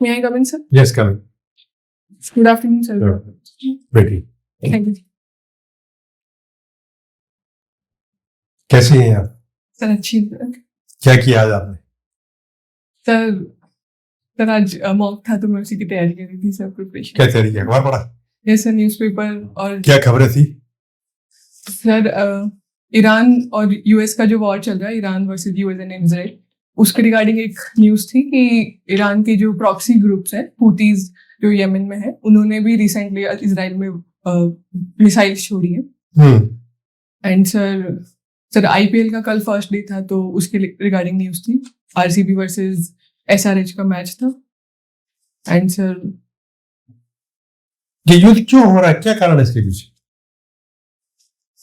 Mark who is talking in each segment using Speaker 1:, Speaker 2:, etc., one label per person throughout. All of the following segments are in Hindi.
Speaker 1: May I come in, sir?
Speaker 2: Yes, come in.
Speaker 1: Good afternoon, sir.
Speaker 2: बैठिए।
Speaker 1: Thank you.
Speaker 2: कैसे हैं आप?
Speaker 1: सर अच्छी है।
Speaker 2: क्या किया आज आपने?
Speaker 1: सर आज मॉक था तो मैं उसी की तैयारी कर रही थी सर, प्रिपरेशन।
Speaker 2: क्या तैयारी किया? अखबार पढ़ा?
Speaker 1: Yes sir, newspaper. और
Speaker 2: क्या खबरें थी?
Speaker 1: सर ईरान और यूएस का जो वॉर चल रहा है, Iran versus US and Israel, उसके रिगार्डिंग एक न्यूज़ थी कि ईरान के जो प्रॉक्सी ग्रुप्स हैं, हुतीज जो यमन में है, उन्होंने भी रिसेंटली इजराइल में मिसाइल्स छोड़ी हैं। एंड सर आईपीएल का कल फर्स्ट डे था तो उसके रिगार्डिंग न्यूज़ थी। आरसीबी वर्सेस एसआरएच का मैच था। एंड सर
Speaker 2: ये युद्ध क्यों हो रहा है? क्या कारण है इसके पीछे?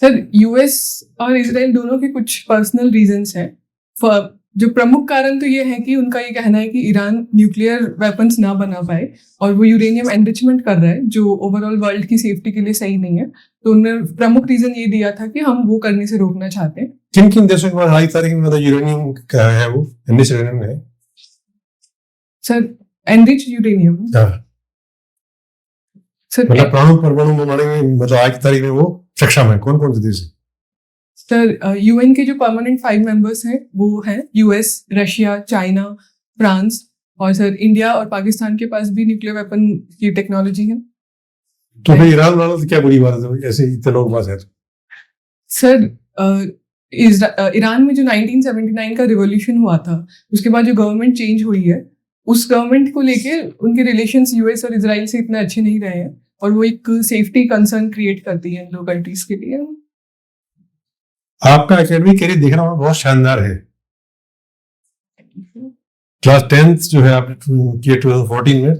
Speaker 1: सर यूएस और इजराइल दोनों के कुछ पर्सनल रीजंस हैं। जो प्रमुख कारण तो ये है कि उनका ये कहना है कि ईरान न्यूक्लियर वेपन्स ना बना पाए और वो यूरेनियम एनरिचमेंट कर रहा है जो ओवरऑल वर्ल्ड की सेफ्टी के लिए सही नहीं है। तो उन्होंने प्रमुख रीजन ये दिया था कि हम वो करने से रोकना चाहते हैं।
Speaker 2: किन किन देशों के पास हाई तारीख में यूरेनियम का है? वो एनरिच यूरेनियम है
Speaker 1: सर, एनरिच यूरेनियम। सर
Speaker 2: मतलब परमाणु बनाने में मतलब आज की तारीख में वो सक्षम है। कौन कौन से देश है?
Speaker 1: सर यूएन के जो परमानेंट 5 मेंबर्स हैं वो हैं यूएस, रशिया, चाइना, फ्रांस और सर इंडिया और पाकिस्तान के पास भी न्यूक्लियर वेपन की टेक्नोलॉजी है।
Speaker 2: तो फिर ईरान वालों तो क्या बुरी बात है ऐसे इतने लोग पास है?
Speaker 1: सर ईरान में जो 1979 का रिवॉल्यूशन हुआ था, उसके बाद जो गवर्नमेंट चेंज हुई है, उस गवर्नमेंट को लेके उनके रिलेशंस यूएस और इजराइल से इतने अच्छे नहीं रहे हैं और वो एक सेफ्टी कंसर्न क्रिएट करती है इन दो कंट्रीज के लिए।
Speaker 2: आपका एकेडमिक कैरियर देखना बहुत शानदार है। क्लास 10th जो है आपने किया 2014 में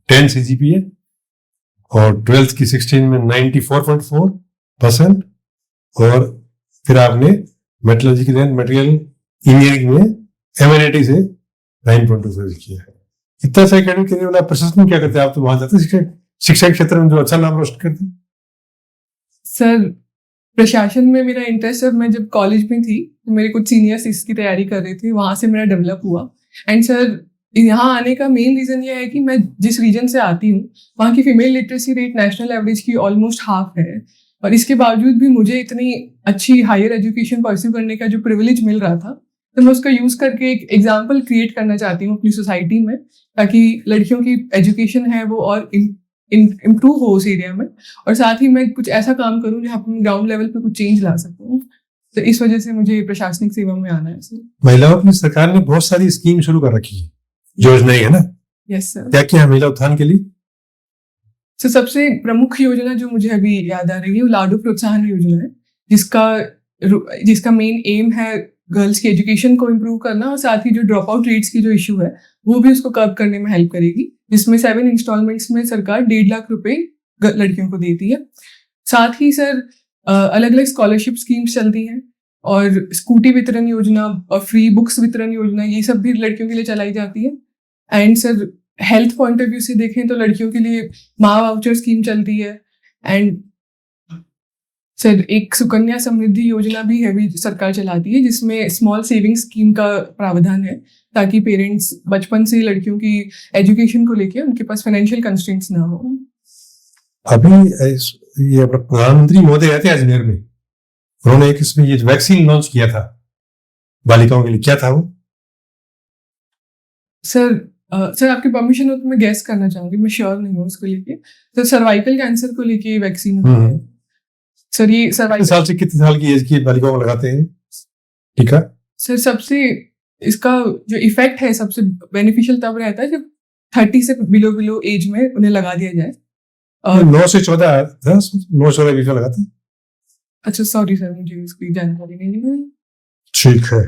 Speaker 2: 10 CGPA और 12th की 16 में 94.4% और फिर आपने मेटलर्जिकल एंड मटेरियल इंजीनियरिंग में MNIT से 9.25 किया है। इतना सा एकेडमिक कैरियर वाला प्रशासन क्या करते हैं? आप तो वहां जाते शिक्षा के क्षेत्र में जो अच्छा नाम रोशन करते हैं।
Speaker 1: सर प्रशासन में मेरा इंटरेस्ट, जब मैं जब कॉलेज में थी तो मेरे कुछ सीनियर्स इसकी तैयारी कर रहे थे, वहां से मेरा डेवलप हुआ। एंड सर यहाँ आने का मेन रीजन ये है कि मैं जिस रीजन से आती हूँ वहाँ की female literacy rate national average की ऑलमोस्ट हाफ है और इसके बावजूद भी मुझे इतनी अच्छी हायर एजुकेशन परस्यू करने का जो प्रिविलेज मिल रहा था, तो मैं उसका यूज करके एक एग्जाम्पल क्रिएट करना चाहती हूँ अपनी सोसाइटी में, ताकि लड़कियों की एजुकेशन है वो और इम्प्रूव हो उस एरिया में, और साथ ही मैं कुछ ऐसा काम करूं जहाँ पर ग्राउंड लेवल पे कुछ चेंज ला सकूं। तो इस वजह से मुझे प्रशासनिक सेवा में आना है सर।
Speaker 2: महिलाओं की सरकार ने बहुत सारी स्कीम शुरू कर रखी है, योजनाएं है ना?
Speaker 1: Yes sir.
Speaker 2: क्या क्या है महिला उत्थान के लिए?
Speaker 1: सर सबसे प्रमुख योजना जो मुझे अभी याद आ रही है वो लाडू प्रोत्साहन योजना है, जिसका मेन एम है गर्ल्स की एजुकेशन को इम्प्रूव करना और साथ ही जो ड्रॉप आउट रेट्स की जो इशू है वो भी उसको कर्ब करने में हेल्प करेगी, जिसमें 7 इंस्टॉलमेंट्स में सरकार 1.5 लाख रुपए लड़कियों को देती है। साथ ही सर अलग अलग स्कॉलरशिप स्कीम्स चलती हैं और स्कूटी वितरण योजना और फ्री बुक्स वितरण योजना, ये सब भी लड़कियों के लिए चलाई जाती है। And sir health point of view से देखें तो लड़कियों के लिए माँ वाउचर स्कीम चलती है। एंड सर एक सुकन्या समृद्धि योजना भी है, भी सरकार चलाती है, जिसमें स्मॉल सेविंग स्कीम का प्रावधान है ताकि पेरेंट्स बचपन से लड़कियों की एजुकेशन को लेके उनके पास फाइनेंशियल कंस्ट्रेंट्स ना हो।
Speaker 2: अभी ये प्रधानमंत्री महोदय आए थे अजमेर में, उन्होंने एक इसमें ये वैक्सीन लॉन्च किया था बालिकाओं के लिए, क्या था वो?
Speaker 1: सर आपकी परमिशन हो तो मैं गैस करना चाहूंगी, मैं श्योर नहीं हूँ उसको लेके। तो सर्वाइकल कैंसर को लेके वैक्सीन है सर। ये सर्वाइकल
Speaker 2: साल से कितने साल की एज की बालिकाओं को लगाते हैं टीका? सर
Speaker 1: सबसे इसका जो इफेक्ट है सबसे बेनिफिशियल तब रहता है जब 30 से बिलो एज में उन्हें लगा दिया जाए।
Speaker 2: 9 से 14 9 से 14 बीच में लगाते हैं।
Speaker 1: अच्छा सॉरी सर, मुझे इसकी जानकारी नहीं है।
Speaker 2: ठीक है।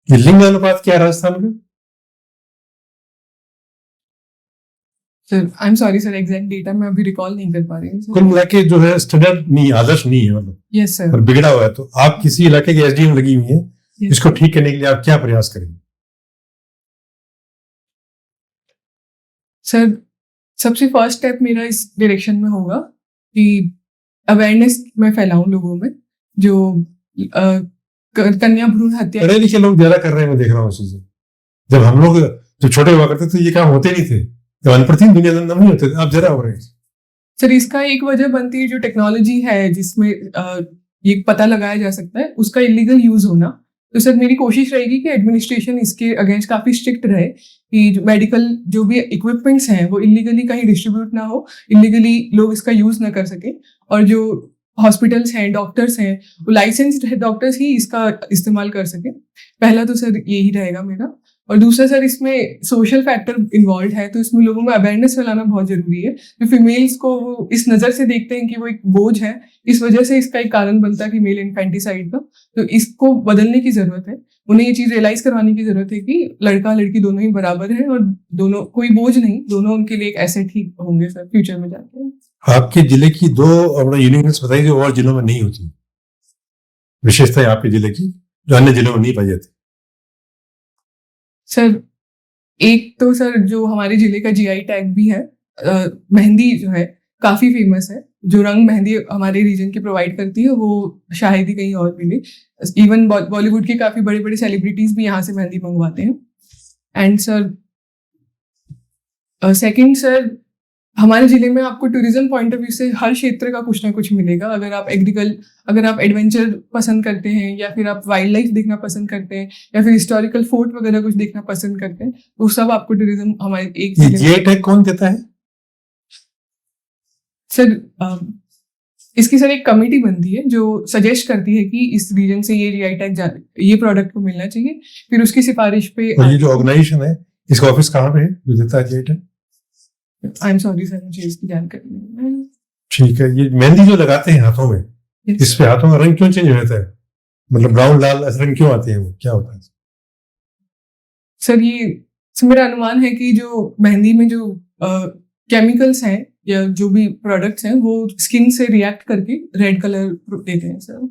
Speaker 2: ये लिंग अनुपात क्या है राजस्थान में?
Speaker 1: Sir I am sorry sir, exact data मैं अभी रिकॉल नहीं कर पा रही हूँ।
Speaker 2: कुल मिला के जो है स्टैंडर्ड नहीं, आदर्श नहीं है मतलब।
Speaker 1: Yes sir.
Speaker 2: और बिगड़ा हुआ है, तो आप किसी इलाके की एसडीएम लगी हुई है, इसको ठीक करने के लिए आप क्या प्रयास करेंगे?
Speaker 1: सर सबसे फर्स्ट स्टेप मेरा इस डायरेक्शन में होगा कि अवेयरनेस मैं फैलाऊं लोगों में, जो कन्या भ्रूण हत्या
Speaker 2: पढ़े लिखे लोग ज्यादा कर रहे हैं, मैं देख रहा हूँ चीजें। जब हम लोग जब छोटे हुआ करते तो ये काम होते नहीं थे। जब अनप्रतिम दुनिया में नहीं होते थे, अब जरा हो रहे हैं।
Speaker 1: सर इसका एक वजह बनती है जो टेक्नोलॉजी है जिसमें ये पता लगाया जा सकता है उसका इलीगल यूज होना। तो सर मेरी कोशिश रहेगी कि एडमिनिस्ट्रेशन इसके अगेंस्ट काफी स्ट्रिक्ट रहे कि जो मेडिकल जो भी इक्विपमेंट्स हैं वो इलीगली कहीं डिस्ट्रीब्यूट ना हो, इलीगली लोग इसका यूज ना कर सके, और जो हॉस्पिटल्स हैं, डॉक्टर्स हैं, वो लाइसेंस्ड डॉक्टर्स ही इसका इस्तेमाल कर सके। पहला तो सर यही रहेगा मेरा। और दूसरा सर इसमें सोशल फैक्टर इन्वॉल्व है, तो इसमें लोगों में अवेयरनेस फैलाना बहुत जरूरी है। जो फीमेल्स को वो इस नज़र से देखते हैं कि वो एक बोझ है, इस वजह से इसका एक कारण बनता है फीमेल इन्फेंटिसाइड का। तो इसको बदलने की जरूरत है, उन्हें ये चीज रियलाइज करवाने की जरूरत है कि लड़का लड़की दोनों ही बराबर है और दोनों कोई बोझ नहीं, दोनों उनके लिए एक एसेट ही होंगे सर फ्यूचर में जाके।
Speaker 2: आपके जिले की दो अपना यूनिकनेस बताइए जो और जिलों में नहीं होती, विशेषता है आपके जिले की जो अन्य जिलों में नहीं पाई जाती।
Speaker 1: सर एक तो सर जो हमारे जिले का जीआई टैग भी है, मेहंदी जो है काफी फेमस है। जो रंग मेहंदी हमारे रीजन की प्रोवाइड करती है वो शायद ही कहीं और मिले। इवन बॉलीवुड के काफी बड़े बड़े सेलिब्रिटीज भी यहाँ से मेहंदी मंगवाते हैं। एंड सर सेकंड सर हमारे जिले में आपको टूरिज्म पॉइंट ऑफ व्यू से हर क्षेत्र का कुछ ना कुछ मिलेगा। अगर आप एडवेंचर पसंद करते हैं, या फिर आप वाइल्ड लाइफ देखना पसंद करते हैं, या फिर हिस्टोरिकल फोर्ट वगैरह कुछ देखना पसंद करते हैं, वो सब आपको टूरिज्म हमारे एक
Speaker 2: जीआई टैग कौन देता है
Speaker 1: सर? इसकी सर एक कमेटी बनती है जो सजेस्ट करती है कि इस रीजन से ये जीआई टैग ये प्रोडक्ट को मिलना चाहिए, फिर उसकी सिफारिश पे।
Speaker 2: और ये जो ऑर्गेनाइजेशन है इसका ऑफिस कहाँ पे है जो देता है GI tag?
Speaker 1: I am sorry sir, मुझे इसकी जानकारी नहीं है।
Speaker 2: ठीक है, ये मेहंदी जो लगाते हैं हाथों में, इस पे हाथों का रंग क्यों चेंज हो जाता है? मतलब ब्राउन लाल ऐसे रंग क्यों आते हैं, वो क्या होता है?
Speaker 1: सर मेरा अनुमान है कि जो मेहंदी में जो केमिकल्स हैं या जो भी प्रोडक्ट्स हैं वो स्किन से रिएक्ट करके रेड कलर देते हैं सर।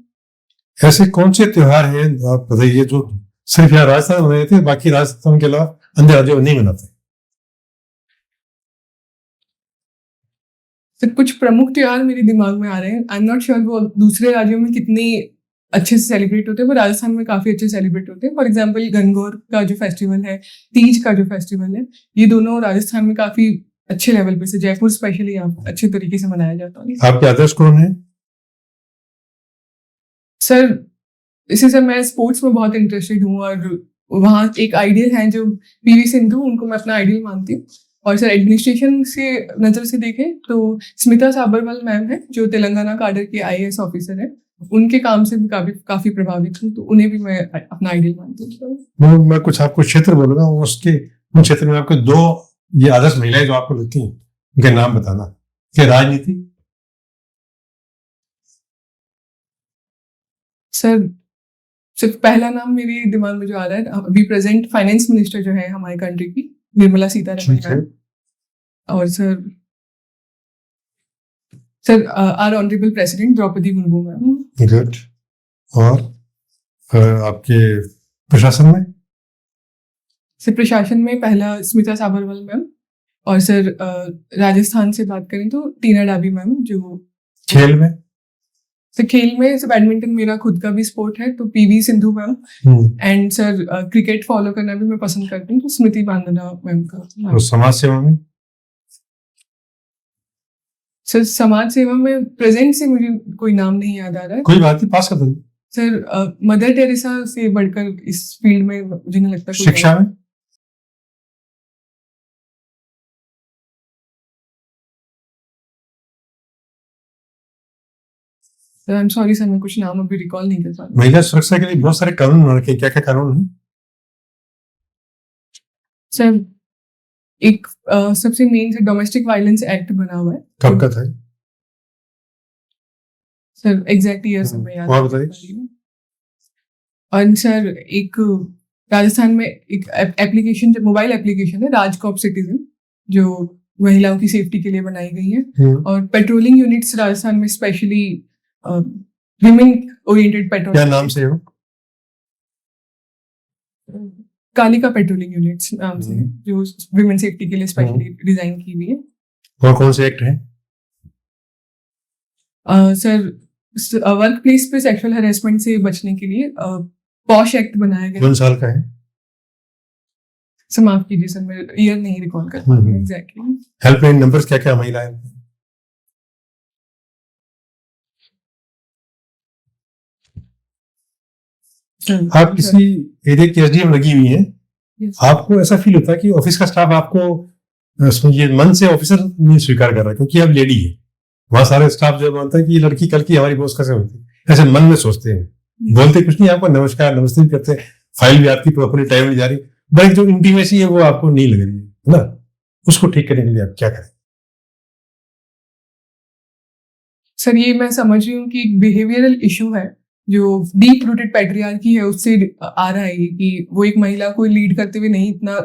Speaker 2: ऐसे कौन से त्योहार हैं आप बताइए जो सिर्फ यहाँ राजस्थान में मनाते हैं, बाकी राजस्थान के अलावा अन्य राज्यों में नहीं मनाते?
Speaker 1: सर कुछ प्रमुख त्योहार मेरे दिमाग में आ रहे हैं। आई एम नॉट श्योर वो दूसरे राज्यों में कितनी अच्छे से सेलिब्रेट होते हैं, पर राजस्थान में काफी अच्छे सेलिब्रेट होते हैं। फॉर एग्जाम्पल गणगौर का जो फेस्टिवल है, तीज का जो फेस्टिवल है, ये दोनों राजस्थान में काफी अच्छे लेवल पे से, जयपुर स्पेशली यहाँ अच्छे तरीके से मनाया जाता है।
Speaker 2: आपके आदर्श कौन है
Speaker 1: सर? सर मैं स्पोर्ट्स में बहुत इंटरेस्टेड हूँ, और वहाँ एक आइडियल है जो पीवी सिंधु, उनको मैं अपना आइडियल मानती हूँ। और सर एडमिनिस्ट्रेशन से नजर से देखें तो स्मिता साबरवाल मैम है जो तेलंगाना काडर के आईएएस ऑफिसर है, उनके काम से भी काफी प्रभावित हूँ, तो उन्हें भी मैं अपना आइडियल मानती हूँ।
Speaker 2: मैं कुछ आपको क्षेत्र बोलूंगा, उसके उन क्षेत्र में आपको दो ये आदर्श महिलाएं जो आपको लगती हैं उनके नाम बताना। क्या राजनीति? सर
Speaker 1: सिर्फ पहला नाम मेरे दिमाग में जो आ रहा है अभी प्रेजेंट फाइनेंस मिनिस्टर जो है हमारे कंट्री की, निर्मला सीतारमण है। और sir are honourable president Droupadi Murmu ma'am.
Speaker 2: Good. और आपके प्रशासन में?
Speaker 1: सर प्रशासन में पहला स्मिता साबरवाल मैम, और सर राजस्थान से बात करें तो टीना डाबी मैम। जो
Speaker 2: खेल में?
Speaker 1: सर खेल में सर बैडमिंटन मेरा खुद का भी स्पोर्ट है, तो PV Sindhu ma'am. And sir cricket follow करना भी मैं पसंद करती हूँ, तो स्मृति मानधना मैम का।
Speaker 2: और समाज सेवा में?
Speaker 1: सर समाज सेवा में प्रेजेंट से मुझे कोई नाम नहीं याद आ रहा है।
Speaker 2: कोई बात नहीं, पास कर दो।
Speaker 1: सर मदर टेरेसा से बढ़कर इस फील्ड में मुझे नहीं लगता।
Speaker 2: शिक्षा में?
Speaker 1: आई एम सॉरी सर, मैं कुछ नाम अभी रिकॉल नहीं कर पा रहा।
Speaker 2: महिला सुरक्षा के लिए बहुत सारे कानून बना रखे हैं, क्या क्या कानून हैं
Speaker 1: सर? एक सबसे मेन से डोमेस्टिक वायलेंस एक्ट बना हुआ है।
Speaker 2: कब का था
Speaker 1: सर? एग्जैक्ट ईयर से मैं याद
Speaker 2: और बताइए।
Speaker 1: और सर एक राजस्थान में एक एप्लीकेशन, जो मोबाइल एप्लीकेशन है राजकॉप सिटीजन, जो महिलाओं की सेफ्टी के लिए बनाई गई है। और पेट्रोलिंग यूनिट्स राजस्थान में स्पेशली विमेन ओरिएंटेड पेट्रोल।
Speaker 2: क्या नाम से हो?
Speaker 1: कालिका पेट्रोलिंग यूनिट्स नाम से, जो विमेन सेफ्टी के लिए स्पेशली डिजाइन की हुई है।
Speaker 2: और कौन से एक्ट है?
Speaker 1: सर वर्क प्लेस पे सेक्सुअल हैरेसमेंट से बचने के लिए पॉश एक्ट बनाया गया।
Speaker 2: कौन साल का है?
Speaker 1: सर माफ कीजिए सर, मैं ईयर नहीं रिकॉल कर पा रही हूँ एग्जैक्टली।
Speaker 2: हेल्पलाइन नंबर्स क्या क्या महिलाएं? आप किसी एरिया की एसडीएम लगी हुई है, आपको ऐसा फील होता है कि ऑफिस का स्टाफ आपको ये मन से ऑफिसर नहीं स्वीकार कर रहा क्योंकि आप लेडी है। वहां सारे स्टाफ जो मानता है कि ये लड़की कल की हमारी बॉस कैसे होती है, ऐसे मन में सोचते हैं, बोलते कुछ नहीं, आपको नमस्कार नमस्ते भी करते हैं, फाइल भी आपकी प्रॉपरली टाइम में जा रही, बट जो इंटीमेसी है वो आपको नहीं लग रही है ना, उसको ठीक करने के लिए आप क्या करें?
Speaker 1: सर ये मैं समझ रही हूँ कि एक बिहेवियरल इशू है जो डीप रूटेड पैट्रियार्की है उससे आ रहा है, कि वो एक महिला को लीड करते हुए नहीं इतना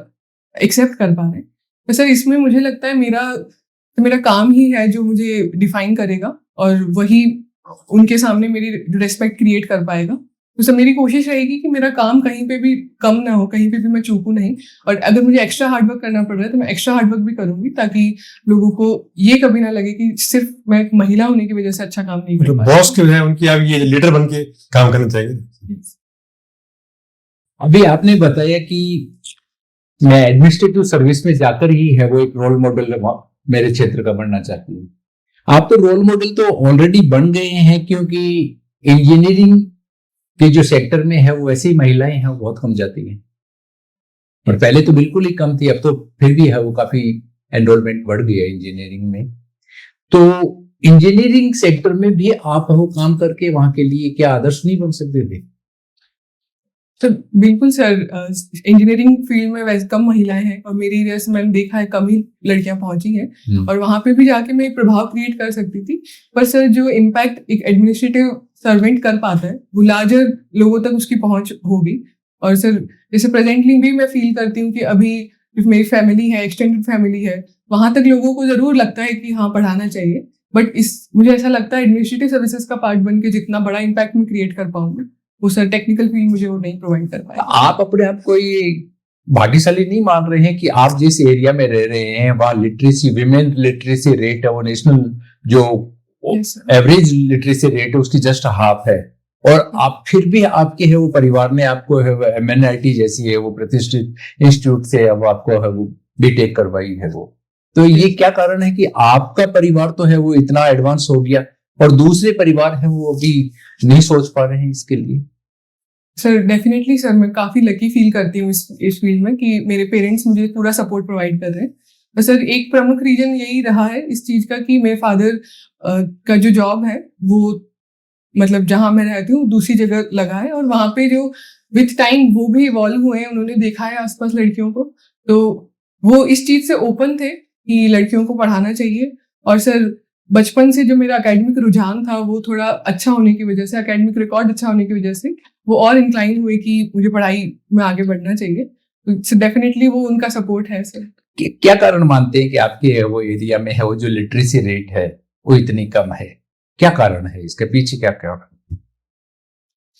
Speaker 1: एक्सेप्ट कर पा रहे हैं। तो सर इसमें मुझे लगता है मेरा काम ही है जो मुझे डिफाइन करेगा और वही उनके सामने मेरी रेस्पेक्ट क्रिएट कर पाएगा। तो सर मेरी कोशिश रहेगी कि मेरा काम कहीं पे भी कम ना हो, कहीं पे भी मैं चूकूं नहीं, और अगर मुझे एक्स्ट्रा हार्डवर्क करना पड़ रहा है तो मैं एक्स्ट्रा हार्डवर्क भी करूंगी, ताकि लोगों को ये कभी ना लगे कि सिर्फ मैं एक महिला होने की वजह से अच्छा काम नहीं कर पा रही।
Speaker 2: बॉस के है उनकी आप ये लीडर बन के काम करना चाहिए।
Speaker 3: अभी आपने बताया कि मैं एडमिनिस्ट्रेटिव सर्विस में जाकर ही है वो एक रोल मॉडल मेरे क्षेत्र का बनना चाहती हूँ। आप तो रोल मॉडल तो ऑलरेडी बन गए हैं, क्योंकि इंजीनियरिंग के जो सेक्टर में है वो वैसे ही महिलाएं हैं वो बहुत कम जाती हैं, और पहले तो बिल्कुल ही कम थी, अब तो फिर भी है वो काफी एनरोलमेंट बढ़ गया इंजीनियरिंग में। तो इंजीनियरिंग सेक्टर में भी आप वो काम करके वहां के लिए क्या आदर्श नहीं बन सकते थे?
Speaker 1: तो बिल्कुल सर, इंजीनियरिंग फील्ड में वैसे कम महिलाएं हैं और मेरी एरिया से मैंने देखा है कम ही लड़कियां पहुंची हैं, और वहां पे भी जाके मैं एक प्रभाव क्रिएट कर सकती थी। पर सर जो इम्पैक्ट एक एडमिनिस्ट्रेटिव सर्वेंट कर पाता है वो लार्जर लोगों तक उसकी पहुंच होगी। और सर जैसे प्रेजेंटली भी मैं फील करती हूँ कि अभी मेरी फैमिली है, एक्सटेंडेड फैमिली है, वहां तक लोगों को जरूर लगता है कि हाँ पढ़ाना चाहिए, बट मुझे ऐसा लगता है एडमिनिस्ट्रेटिव सर्विसेज का पार्ट बन के जितना बड़ा इम्पैक्ट मैं क्रिएट कर पाऊंगी वो सर टेक्निकल फील्ड मुझे वो नहीं प्रोवाइड कर पाएगा।
Speaker 3: आप अपने आप को ये भाग्यशाली नहीं मान रहे हैं कि आप जिस एरिया में रह रहे हैं वहां लिटरेसी, विमेन लिटरेसी रेट है वो नेशनल जो एवरेज लिटरेसी रेट है उसकी जस्ट हाफ है, और आप फिर भी आपके है वो परिवार ने आपको है वो MNIT जैसी है वो प्रतिष्ठित इंस्टीट्यूट से अब आपको है वो बीटेक करवाई है वो। तो ये क्या कारण है कि आपका परिवार तो है वो इतना एडवांस हो गया और दूसरे परिवार है वो अभी नहीं सोच पा रहे हैं इसके लिए?
Speaker 1: सर डेफिनेटली सर, मैं काफी लकी फील करती हूँ इस फील्ड में कि मेरे पेरेंट्स मुझे पूरा सपोर्ट प्रोवाइड कर रहे हैं। तो सर एक प्रमुख रीजन यही रहा है इस चीज का कि मेरे फादर का जो जॉब है वो मतलब जहां मैं रहती हूँ दूसरी जगह लगा है, और वहां पे जो विथ टाइम वो भी इवॉल्व हुए हैं, उन्होंने देखा है आसपास लड़कियों को, तो वो इस चीज से ओपन थे कि लड़कियों को पढ़ाना चाहिए। और सर बचपन से जो मेरा एकेडमिक रुझान था वो थोड़ा अच्छा होने की वजह से, एकेडमिक रिकॉर्ड अच्छा होने की वजह से वो और इंक्लाइन हुए कि मुझे पढ़ाई में आगे बढ़ना चाहिए। तो डेफिनेटली वो उनका सपोर्ट है सर।
Speaker 3: क्या कारण मानते हैं कि आपके वो एरिया में है वो जो लिटरेसी रेट है वो इतनी कम है? क्या कारण है इसके पीछे, क्या कारण?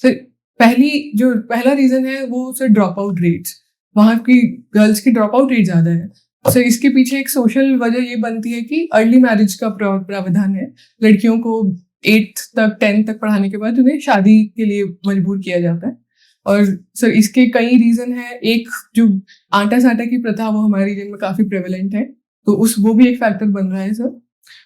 Speaker 1: सर पहला रीजन है वो सर ड्रॉप आउट रेट्स, वहाँ की गर्ल्स की ड्रॉप आउट रेट ज्यादा है सर। इसके पीछे एक सोशल वजह ये बनती है कि अर्ली मैरिज का प्रावधान है, लड़कियों को 8th तक 10th तक पढ़ाने के बाद उन्हें शादी के लिए मजबूर किया जाता है। और सर इसके कई रीजन है, एक जो आटा साटा की प्रथा वो हमारे रीजन में काफी प्रेवलेंट है, तो वो भी एक फैक्टर बन रहा है सर।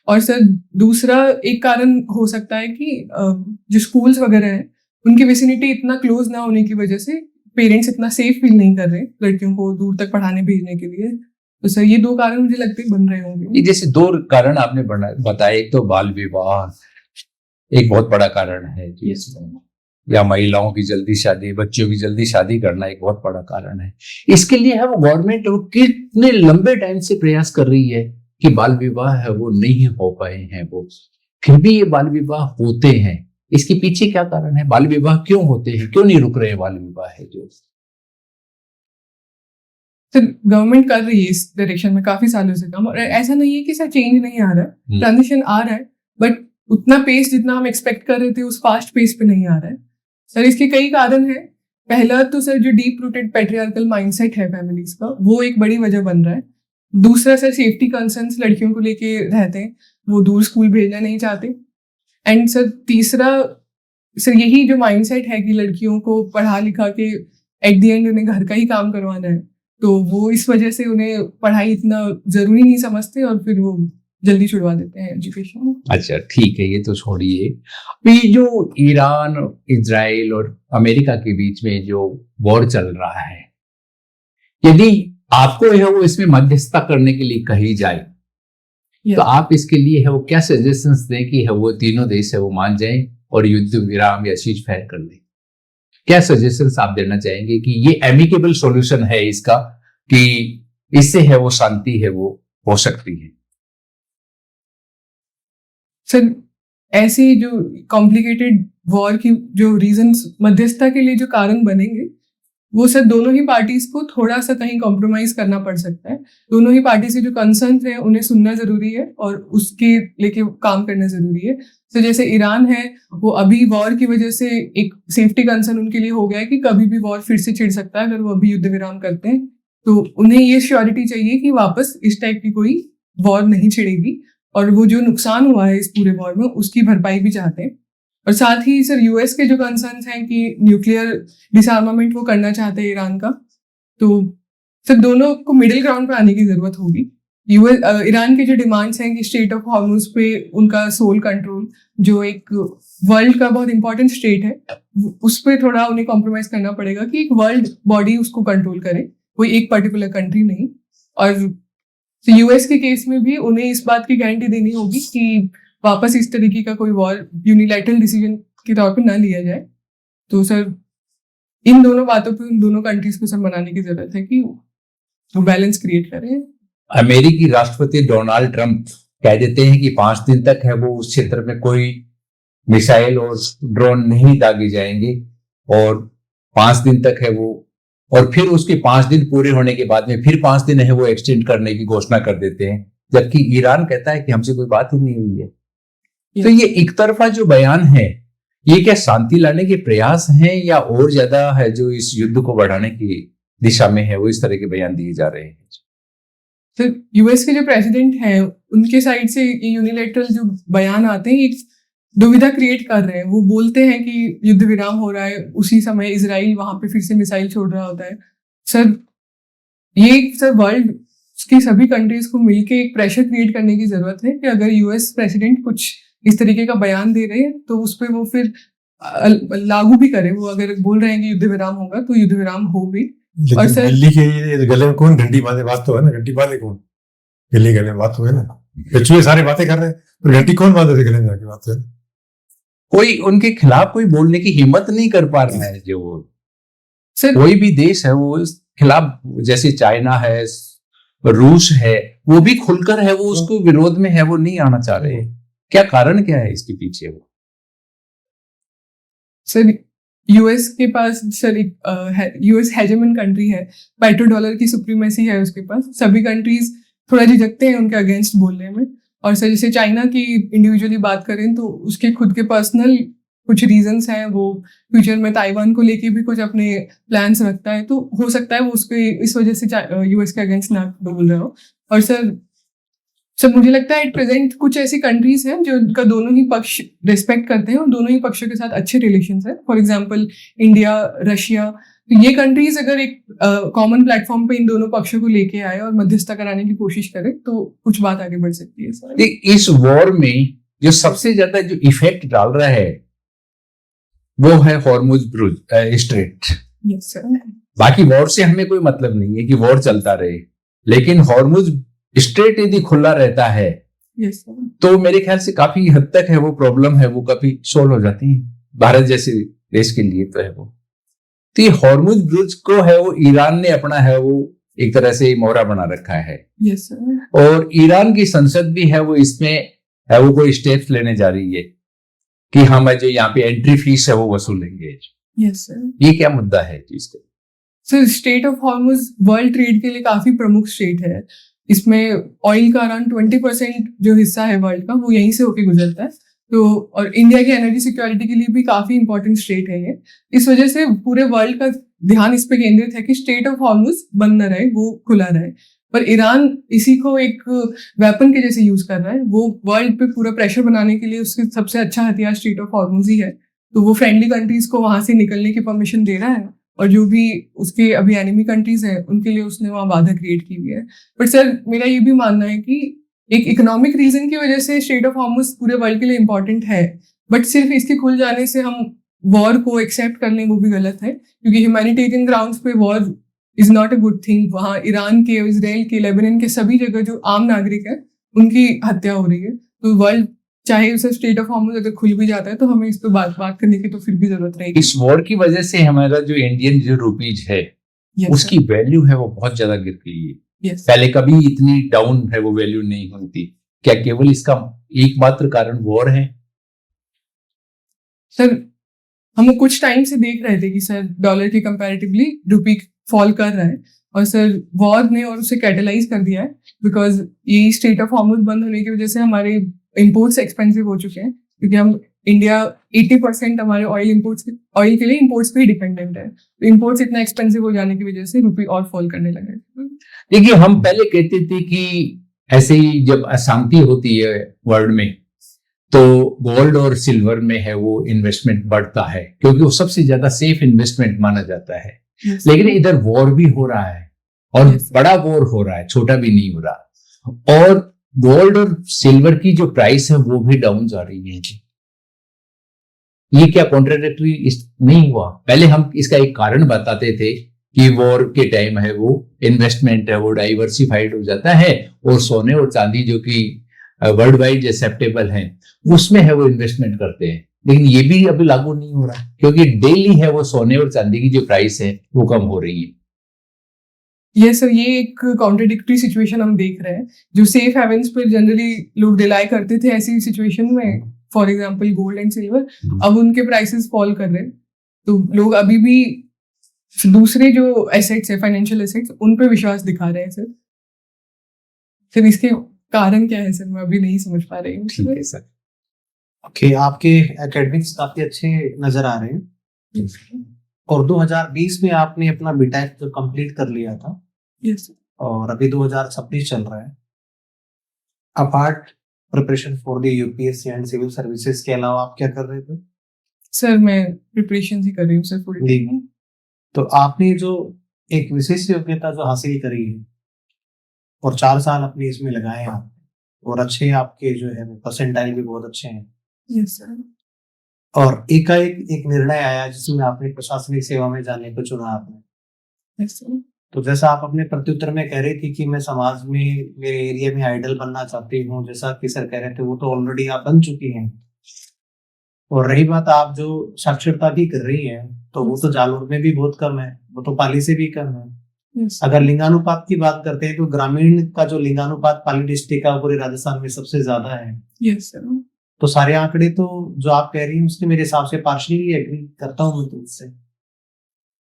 Speaker 1: और सर दूसरा एक कारण हो सकता है कि जो स्कूल्स वगैरह हैं उनकी विसिनिटी इतना क्लोज ना होने की वजह से पेरेंट्स इतना सेफ फील नहीं कर रहे लड़कियों को दूर तक पढ़ाने भेजने के लिए। तो सर ये 2 कारण मुझे लगते बन रहे होंगे।
Speaker 3: जैसे 2 कारण आपने बताए, एक तो बाल विवाह एक बहुत बड़ा कारण है, या महिलाओं की जल्दी शादी, बच्चों की जल्दी शादी करना एक बहुत बड़ा कारण है। इसके लिए है वो गवर्नमेंट कितने लंबे टाइम से प्रयास कर रही है कि बाल विवाह है वो नहीं हो पाए हैं, वो फिर भी ये बाल विवाह होते हैं। इसके पीछे क्या कारण है? बाल विवाह क्यों होते हैं, क्यों नहीं रुक रहे बाल विवाह है जो?
Speaker 1: तो गवर्नमेंट कर रही है इस डायरेक्शन में काफी सालों से काम, और ऐसा नहीं है कि सर चेंज नहीं आ रहा है, ट्रांजिशन आ रहा है, बट उतना पेस जितना हम एक्सपेक्ट कर रहे थे उस फास्ट पेस पे नहीं आ रहा है सर। इसके कई कारण है। पहला तो सर जो डीप रूटेड पैट्रियार्कल माइंडसेट है फैमिलीज का वो एक बड़ी वजह बन रहा है। दूसरा सर सेफ्टी कंसर्न्स लड़कियों को लेके रहते हैं, वो दूर स्कूल भेजना नहीं चाहते। एंड सर तीसरा सर यही जो माइंडसेट है कि लड़कियों को पढ़ा लिखा के एट द एंड उन्हें घर का ही काम करवाना है, तो वो इस वजह से उन्हें पढ़ाई इतना जरूरी नहीं समझते और फिर वो जल्दी छुड़वा देते हैं एजुकेशन।
Speaker 3: अच्छा ठीक है, ये तो छोड़िए। अभी जो ईरान, इजराइल और अमेरिका के बीच में जो वॉर चल रहा है, यदि आपको है वो इसमें मध्यस्थता करने के लिए कही जाए तो आप इसके लिए है वो क्या सजेशंस दें कि है वो तीनों देश है वो मान जाएं और युद्ध विराम या सीज फायर कर लें? क्या सजेशंस आप देना चाहेंगे कि ये एमिकेबल सॉल्यूशन है इसका, कि इससे है वो शांति है वो हो सकती है?
Speaker 1: सर, ऐसी जो कॉम्प्लिकेटेड वॉर की जो रीजंस मध्यस्थता के लिए जो कारण बनेंगे, वो सर दोनों ही पार्टीज को थोड़ा सा कहीं कॉम्प्रोमाइज करना पड़ सकता है। दोनों ही पार्टी से जो कंसर्न है उन्हें सुनना जरूरी है और उसके लेके काम करना जरूरी है। तो जैसे ईरान है, वो अभी वॉर की वजह से एक सेफ्टी कंसर्न उनके लिए हो गया है कि कभी भी वॉर फिर से छिड़ सकता है अगर वो अभी युद्ध विराम करते हैं। तो उन्हें ये श्योरिटी चाहिए कि वापस इस टाइप की कोई वॉर नहीं छिड़ेगी, और वो जो नुकसान हुआ है इस पूरे वॉर में उसकी भरपाई भी चाहते हैं। और साथ ही सर यूएस के जो कंसर्न्स हैं कि न्यूक्लियर डिसआर्मामेंट वो करना चाहते हैं ईरान का, तो सर दोनों को मिडिल ग्राउंड पे आने की जरूरत होगी। ईरान के जो डिमांड्स हैं कि स्टेट ऑफ हॉर्मुज पे उनका सोल कंट्रोल, जो एक वर्ल्ड का बहुत इंपॉर्टेंट स्टेट है, उस पर थोड़ा उन्हें कॉम्प्रोमाइज करना पड़ेगा कि एक वर्ल्ड बॉडी उसको कंट्रोल करे, कोई एक पर्टिकुलर कंट्री नहीं। और यूएस के केस में भी उन्हें इस बात की गारंटी देनी होगी कि वापस इस तरीके का कोई वॉर यूनिलैटरल डिसीजन के तौर पे ना लिया जाए। तो सर इन दोनों बातों पे उन दोनों कंट्रीज को सर बनाने की जरूरत है कि वो बैलेंस क्रिएट करें।
Speaker 3: अमेरिकी राष्ट्रपति डोनाल्ड ट्रंप कह देते हैं कि 5 दिन तक है वो उस क्षेत्र में कोई मिसाइल और ड्रोन नहीं दागे जाएंगे, और 5 दिन तक है वो, और फिर उसके 5 दिन पूरे होने के बाद में फिर 5 दिन है वो एक्सटेंड करने की घोषणा कर देते हैं, जबकि ईरान कहता है कि हमसे कोई बात ही नहीं हुई है। तो ये एक तरफा जो बयान है, ये क्या शांति लाने के प्रयास हैं या और ज्यादा है जो इस युद्ध को बढ़ाने की दिशा में है वो इस तरह के बयान दिए जा रहे हैं?
Speaker 1: तो यूएस के जो प्रेसिडेंट हैं उनके साइड से यूनिलैटरल जो बयान आते हैं एक दुविधा क्रिएट कर रहे हैं। वो बोलते हैं कि युद्ध विराम हो रहा है, उसी समय इजराइल वहां पे फिर से मिसाइल छोड़ रहा होता है। सर वर्ल्ड की सभी कंट्रीज को मिलके एक प्रेशर क्रिएट करने की जरूरत है कि अगर यूएस प्रेसिडेंट कुछ इस तरीके का बयान दे रहे हैं तो उस पर वो फिर लागू भी करे। वो अगर बोल रहे हैं कि युद्ध विराम होगा तो युद्ध विराम हो भी।
Speaker 2: और सर दिल्ली के गले में कौन घंटी बांधे? बात तो है ना, घंटी बांधे कौन? दिल्ली गले में बात तो है ना, पिछले सारे बातें कर रहे हैं, तो घंटी कौन बांधे थे गले में जाके? बात तो है, कोई
Speaker 3: उनके खिलाफ कोई बोलने की हिम्मत नहीं कर पा रहा है। जो सर कोई भी देश है वो इस खिलाफ, जैसे चाइना है, रूस है, वो भी खुलकर है वो उसको विरोध में है वो नहीं आना चाह रहे। क्या कारण क्या है इसके पीछे? वो
Speaker 1: सर यूएस के पास सर यूएस हेजेमन कंट्री है, पेट्रो डॉलर की सुप्रीमेसी है उसके पास। सभी कंट्रीज थोड़ा झिझकते हैं उनके अगेंस्ट बोलने में। और सर जैसे चाइना की इंडिविजुअली बात करें तो उसके खुद के पर्सनल कुछ रीजंस हैं, वो फ्यूचर में ताइवान को लेके भी कुछ अपने प्लान्स रखता है, तो हो सकता है वो उसके इस वजह से यूएस के अगेंस्ट ना बोल रहा हो। और सर मुझे लगता है एट प्रेजेंट कुछ ऐसी कंट्रीज हैं जो उनका दोनों ही पक्ष रिस्पेक्ट करते हैं और दोनों ही पक्षों के साथ अच्छे रिलेशंस हैं। फॉर एग्जांपल इंडिया, रशिया, तो ये कंट्रीज अगर एक कॉमन प्लेटफॉर्म पे इन दोनों पक्षों को लेके आए और मध्यस्थता कराने की कोशिश करे तो कुछ बात आगे बढ़ सकती है। सर
Speaker 3: इस वॉर में जो सबसे ज्यादा जो इफेक्ट डाल रहा है वो है हॉर्मुज स्ट्रेट।
Speaker 1: Yes sir.
Speaker 3: बाकी वॉर से हमें कोई मतलब नहीं है कि वॉर चलता रहे, लेकिन हॉर्मुज स्ट्रेट यदि खुला रहता है
Speaker 1: yes,
Speaker 3: तो मेरे ख्याल से काफी हद तक है वो प्रॉब्लम है वो काफी सोल्व हो जाती है भारत जैसे देश के लिए। तो है वो, तो ये हॉर्मुज ब्रिज को है वो ईरान ने अपना है वो एक तरह से मोहरा बना रखा है।
Speaker 1: yes,
Speaker 3: और ईरान की संसद भी है वो इसमें है वो कोई स्टेप्स लेने जा रही है कि हम जो यहाँ पे एंट्री फीस है वो वसूलेंगे।
Speaker 1: yes,
Speaker 3: ये क्या मुद्दा है इसका?
Speaker 1: Sir state of Hormuz world trade के लिए काफी प्रमुख स्टेट है। इसमें ऑयल का अराउंड 20% जो हिस्सा है वर्ल्ड का वो यहीं से होके गुजरता है। तो और इंडिया की एनर्जी सिक्योरिटी के लिए भी काफी इंपॉर्टेंट स्टेट है ये। इस वजह से पूरे वर्ल्ड का ध्यान इस पे केंद्रित है कि स्टेट ऑफ हॉर्मुज बंद न रहे, वो खुला रहे। पर ईरान इसी को एक वेपन के जैसे यूज कर रहा है। वो वर्ल्ड पे पूरा प्रेशर बनाने के लिए उसके सबसे अच्छा हथियार स्टेट ऑफ हॉर्मुज ही है। तो वो फ्रेंडली कंट्रीज को वहां से निकलने की परमिशन दे रहा है और जो भी उसके अभी एनिमी कंट्रीज हैं उनके लिए उसने वहाँ बाधा क्रिएट की हुई है। बट सर मेरा ये भी मानना है कि एक इकोनॉमिक रीजन की वजह से स्ट्रेट ऑफ हॉर्मुज पूरे वर्ल्ड के लिए इम्पोर्टेंट है, बट सिर्फ इसके खुल जाने से हम वॉर को एक्सेप्ट कर लें वो भी गलत है, क्योंकि ह्यूमैनिटेरियन ग्राउंड्स पे war is not a good thing. वहाँ ईरान के, इसराइल के, लेबनान के सभी जगह जो आम नागरिक है उनकी हत्या हो रही है। तो वर्ल्ड चाहे उसे स्ट्रेट ऑफ हॉर्मुज अगर खुल भी जाता है तो हमें इस पर बात करने की तो फिर भी जरूरत रहेगी।
Speaker 3: इस वॉर की वजह से हमारा जो इंडियन जो रुपीज है उसकी वैल्यू है वो बहुत ज्यादा गिर गई है। पहले कभी इतनी डाउन है वो वैल्यू नहीं हुई थी। क्या केवल इसका एकमात्र कारण वॉर है?
Speaker 1: सर हम कुछ टाइम से देख रहे थे कि सर डॉलर के कंपैरेटिवली रुपी फॉल कर रहा है, और सर वॉर ने और उसे कैटलाइज कर दिया है, बिकॉज ये स्ट्रेट ऑफ हॉर्मुज बंद होने की वजह से हमारे इंपोर्ट्स एक्सपेंसिव हो चुके हैं, क्योंकि हम इंडिया 80% हमारे ऑयल के लिए इंपोर्ट्स पे ही डिपेंडेंट है। तो इंपोर्ट्स इतना एक्सपेंसिव हो जाने की वजह से रुपी और फॉल करने लगा है।
Speaker 3: देखिए हम पहले कहते थे कि ऐसे ही जब अशांति होती है वर्ल्ड में तो गोल्ड और सिल्वर में है वो इन्वेस्टमेंट बढ़ता है, क्योंकि वो सबसे ज्यादा सेफ इन्वेस्टमेंट माना जाता है। लेकिन इधर वॉर भी हो रहा है और बड़ा वॉर हो रहा है, छोटा भी नहीं हो रहा, और गोल्ड और सिल्वर की जो प्राइस है वो भी डाउन जा रही है। ये क्या कॉन्ट्राडिक्टरी नहीं हुआ? पहले हम इसका एक कारण बताते थे कि वॉर के टाइम है वो इन्वेस्टमेंट है वो डाइवर्सिफाइड हो जाता है, और सोने और चांदी जो कि वर्ल्ड वाइड एक्सेप्टेबल है उसमें है वो इन्वेस्टमेंट करते हैं। लेकिन ये भी अभी लागू नहीं हो रहा, क्योंकि डेली है वो सोने और चांदी की जो प्राइस है वो कम हो रही है।
Speaker 1: ये सर ये एक कॉन्ट्राडिक्टरी सिचुएशन हम देख रहे हैं। जो सेफ हेवन्स पर जनरली लोग रिलाई करते थे ऐसी सिचुएशन में, for example gold and silver, अब उनके प्राइसेस फॉल कर रहे हैं, तो लोग अभी भी दूसरे जो एसेट्स है, फाइनेंशियल एसेट्स, उन पे विश्वास दिखा रहे हैं। सर इसके कारण क्या है सर, मैं अभी नहीं समझ पा रही हूँ।
Speaker 3: ठीक है सर।
Speaker 4: ओके, आपके एकेडमिक्स काफी अच्छे नजर आ रहे हैं, और 2020 में आपने अपना बीटेक जो कंप्लीट कर लिया था,
Speaker 1: यस,
Speaker 4: और अभी 2026 चल रहा है। Apart preparation for the UPSC and civil services के अलावा आप क्या कर रहे थे?
Speaker 1: सर मैं प्रिपरेशन ही कर रही हूँ सर पूरी।
Speaker 4: तो आपने जो एक विशेष योग्यता जो हासिल करी है और 4 साल अपने इसमें लगाए हैं आप, और अच्छे आपके जो है परसेंटाइल भी बहुत अच्छे हैं।
Speaker 1: Yes sir.
Speaker 4: और एकाएक एक निर्णय आया जिसमें आपने प्रशासनिक सेवा में जाने को चुना आपने।
Speaker 1: Yes sir.
Speaker 4: तो जैसा आप अपने प्रत्युत्तर में कह रही थी कि मैं समाज में, मेरे एरिया में आइडल बनना चाहती हूँ, जैसा कि सर कह रहे थे, वो तो ऑलरेडी आप बन चुकी हैं। और रही बात आप जो साक्षरता की कर रही हैं, तो वो तो जालोर में भी बहुत कम है, वो तो पाली से भी कम है। अगर लिंगानुपात की बात करते हैं तो ग्रामीण का जो लिंगानुपात पाली डिस्ट्रिक्ट का पूरे राजस्थान में सबसे ज्यादा है।
Speaker 1: Yes sir.
Speaker 4: तो सारे आंकड़े तो जो आप कह रही हैं उसके मेरे हिसाब से पार्शियली एग्री करता हूँ मैं तो उससे।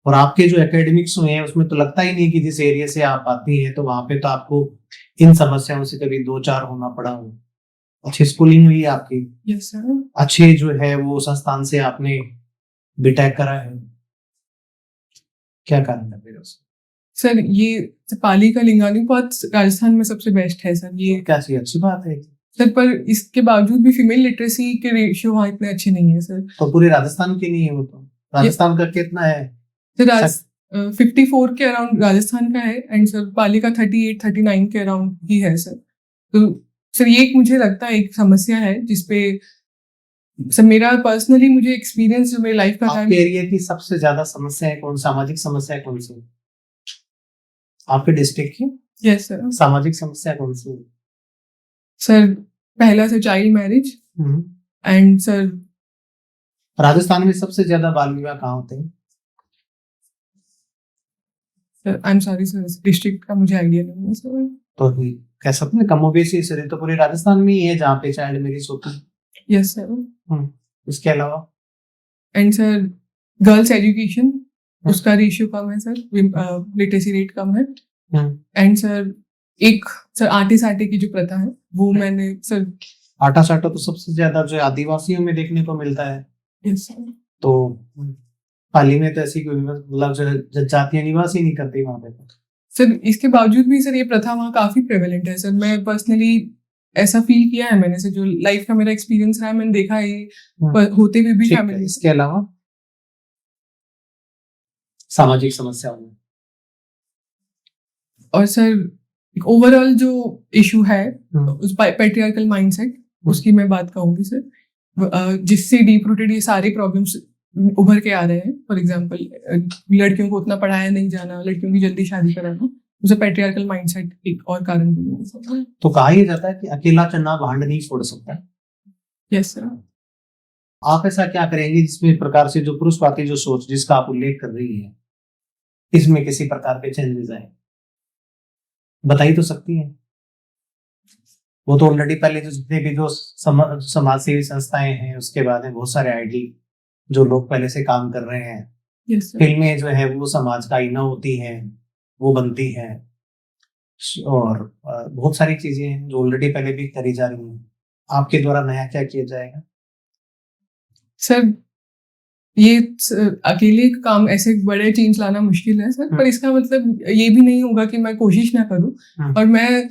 Speaker 4: और आपके जो एकेडमिक्स हुए हैं उसमें तो लगता ही नहीं कि जिस एरिया से आप आती हैं तो वहां पे तो आपको इन समस्याओं से कभी 2-4 होना पड़ा हो। अच्छी स्कूलिंग हुई है आपकी।
Speaker 1: Yes sir.
Speaker 4: अच्छे जो है वो संस्थान से आपने बीटेक करा है, क्या कारण है फिर उसका?
Speaker 1: सर ये पाली का लिंगानुपात राजस्थान में सबसे बेस्ट है सर। ये
Speaker 4: कैसी अच्छी बात है
Speaker 1: सर, पर इसके बावजूद भी फीमेल लिटरेसी के रेशियो वहाँ इतने अच्छे नहीं है सर।
Speaker 4: तो पूरे राजस्थान के नहीं है वो, तो राजस्थान का कितना है?
Speaker 1: सर 54 के अराउंड राजस्थान का है, एंड सर पाली का 38-39 के अराउंड ही है सर। तो सर ये एक मुझे लगता है एक समस्या है जिसपे सर मेरा पर्सनली मुझे एक्सपीरियंस जो मेरी लाइफ का था।
Speaker 4: आपके एरिया की सबसे ज्यादा समस्या है कौन, सामाजिक समस्या कौन सी आपके डिस्ट्रिक्ट की?
Speaker 1: Yes sir.
Speaker 4: सामाजिक समस्या कौन सी?
Speaker 1: सर पहला sir child marriage, and sir
Speaker 4: Rajasthan में सबसे ज्यादा बाल विवाह कहाँ होते हैं?
Speaker 1: I am sorry sir, district का मुझे आइडिया नहीं है सर।
Speaker 4: तो कह सकते हैं कमोबेशी सर, तो पूरे राजस्थान में ही है जहाँ पे चाइल्ड मैरिज होती है।
Speaker 1: Yes sir.
Speaker 4: उसके अलावा
Speaker 1: एंड सर गर्ल्स एजुकेशन, उसका रेशियो कम है सर, लिटरेसी रेट कम है। एंड सर एक सर आटे साटे की जो प्रथा है वो मैंने सर,
Speaker 4: आटा साटा तो सबसे ज्यादा जो आदिवासियों में देखने को मिलता है।
Speaker 1: Yes sir.
Speaker 4: तो पाली में तो ऐसी कोई मतलब जनजातियां निवास ही नहीं करती वहां पे।
Speaker 1: सर इसके बावजूद भी सर ये प्रथा वहाँ काफी प्रेवलेंट है सर। मैं पर्सनली ऐसा फील किया है मैंने, से जो लाइफ का मेरा एक्सपीरियंस रहा है, मैंने देखा है होते हुए भी फैमिली।
Speaker 4: इसके अलावा सामाजिक समस्याओं में?
Speaker 1: और सर ओवरऑल जो इशू है उस पैट्रियार्कल माइंडसेट, उसकी मैं बात कहूंगी सर, जिससे डीप रूटेड ये सारे प्रॉब्लम्स उभर के आ रहे हैं। फॉर एग्जांपल लड़कियों को उतना पढ़ाया नहीं जाना, लड़कियों की जल्दी शादी कराना, उसे पैट्रियार्कल माइंडसेट एक और कारण भी है।
Speaker 4: तो कहा ही जाता है कि अकेला चना भांड नहीं फोड़ सकता।
Speaker 1: Yes sir.
Speaker 4: आप ऐसा क्या करेंगे जिसमें इस प्रकार से जो पुरुषवादी जो सोच जिसका आप उल्लेख कर रही है, इसमें किसी प्रकार के चेंजेस आए? बता ही तो सकती हैं। वो तो ऑलरेडी पहले जो जितने भी जो समाज सेवी संस्थाएं हैं, उसके बाद में बहुत सारे आईडी जो लोग पहले से काम कर रहे हैं।
Speaker 1: Yes sir.
Speaker 4: फिल्में जो है वो समाज का आईना होती हैं, वो बनती हैं, और बहुत सारी चीजें हैं जो ऑलरेडी पहले भी करी जा रही हैं। आपके द्वारा नया क्या किया जाएगा?
Speaker 1: सर ये अकेले काम ऐसे बड़े चेंज लाना मुश्किल है सर, पर इसका मतलब ये भी नहीं होगा कि मैं कोशिश ना करूं। और मैं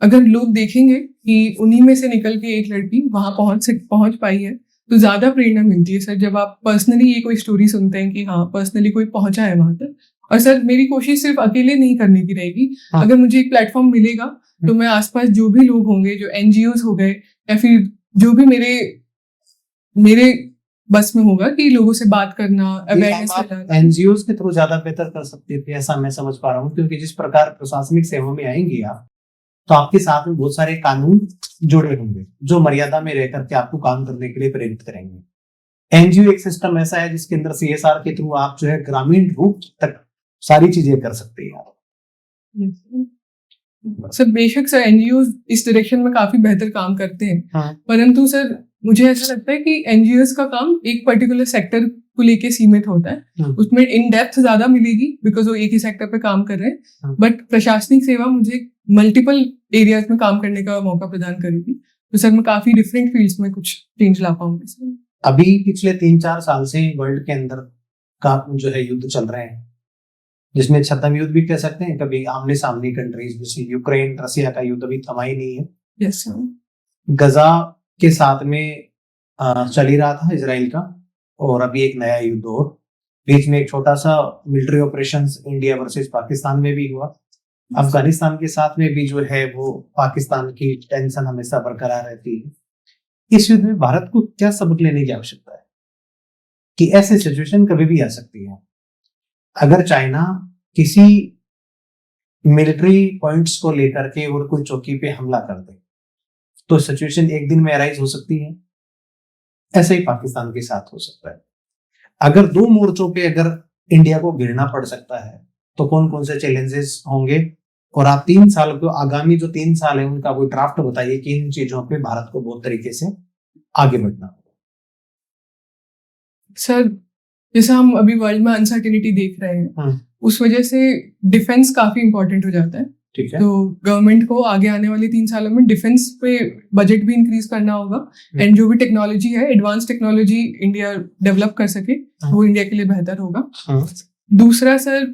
Speaker 1: अगर लोग देखेंगे कि उन्हीं में से निकल के एक लड़की वहां पहुंच पाई है, तो ज्यादा प्रेरणा मिलती है सर। जब आप पर्सनली ये कोई स्टोरी सुनते हैं कि हाँ पर्सनली कोई पहुंचा है वहां तक। और सर मेरी कोशिश सिर्फ अकेले नहीं करने की रहेगी। अगर मुझे एक प्लेटफॉर्म मिलेगा तो मैं आसपास जो भी लोग होंगे, जो एनजीओज हो गए या फिर जो भी मेरे बस में होगा कि लोगों से बात करना, अवेयरनेस फैलाना।
Speaker 4: एनजीओज के थ्रू ज्यादा बेहतर कर सकते थे, ऐसा मैं समझ पा रहा हूँ, क्योंकि जिस प्रकार प्रशासनिक सेवा में आएंगी आप, तो आपके साथ में बहुत सारे कानून जुड़े होंगे जो मर्यादा में रह करके आपको काम करने के लिए प्रेरित करेंगे। एनजीओ एक सिस्टम ऐसा है जिसके अंदर सीएसआर के थ्रू आप जो है ग्रामीण रूप तक सारी चीजें कर सकते हैं।
Speaker 1: सर बेशक सर एनजीओ इस डायरेक्शन में काफी बेहतर काम करते हैं। परंतु सर मुझे ऐसा लगता है कि एनजीओ का काम एक पर्टिकुलर सेक्टर को लेके सीमित होता है। उसमें इन डेप्थ ज्यादा मिलेगी बिकॉज वो एक ही सेक्टर पे काम कर रहे हैं। बट प्रशासनिक सेवा मुझे मल्टीपल एरियाज में काम करने का मौका प्रदान करेगी। तो सर मैं काफी डिफरेंट फील्ड्स में कुछ चेंज ला पाऊंगी सर।
Speaker 4: अभी पिछले 3-4 साल से वर्ल्ड के अंदर का जो है युद्ध चल रहे हैं, जिसमें छद्म युद्ध भी कह सकते हैं, कभी आमने सामने कंट्रीज, जैसे यूक्रेन रसिया का युद्ध अभी थमा ही नहीं है।
Speaker 1: Yes sir.
Speaker 4: गजा के साथ में चल ही रहा था इजराइल का, और अभी एक नया युद्ध और बीच में एक छोटा सा military operations India versus Pakistan में भी हुआ। अफगानिस्तान के साथ में भी जो है वो पाकिस्तान की टेंशन हमेशा बरकरार रहती है। इस युद्ध में भारत को क्या सबक लेने की आवश्यकता है कि ऐसी सिचुएशन कभी भी आ सकती है? अगर चाइना किसी मिलिट्री पॉइंट्स को लेकर के और कोई चौकी पे हमला कर दे तो सिचुएशन एक दिन में अराइज हो सकती है। ऐसे ही पाकिस्तान के साथ हो सकता है। अगर 2 मोर्चों पे अगर इंडिया को गिरना पड़ सकता है तो कौन कौन से चैलेंजेस होंगे, और आप 3 साल को, आगामी जो 3 साल है उनका कोई ड्राफ्ट बताइए कि इन चीजों पे भारत को बहुत तरीके से आगे बढ़ना होगा।
Speaker 1: सर जैसा हम अभी वर्ल्ड में अनसर्टेनिटी देख रहे हैं, उस वजह से डिफेंस काफी इंपॉर्टेंट हो जाता है।
Speaker 4: ठीक है।
Speaker 1: तो गवर्नमेंट को आगे आने वाले 3 सालों में डिफेंस पे बजट भी इंक्रीज करना होगा। एंड जो भी टेक्नोलॉजी है, एडवांस टेक्नोलॉजी इंडिया डेवलप कर सके वो इंडिया के लिए बेहतर होगा। दूसरा सर,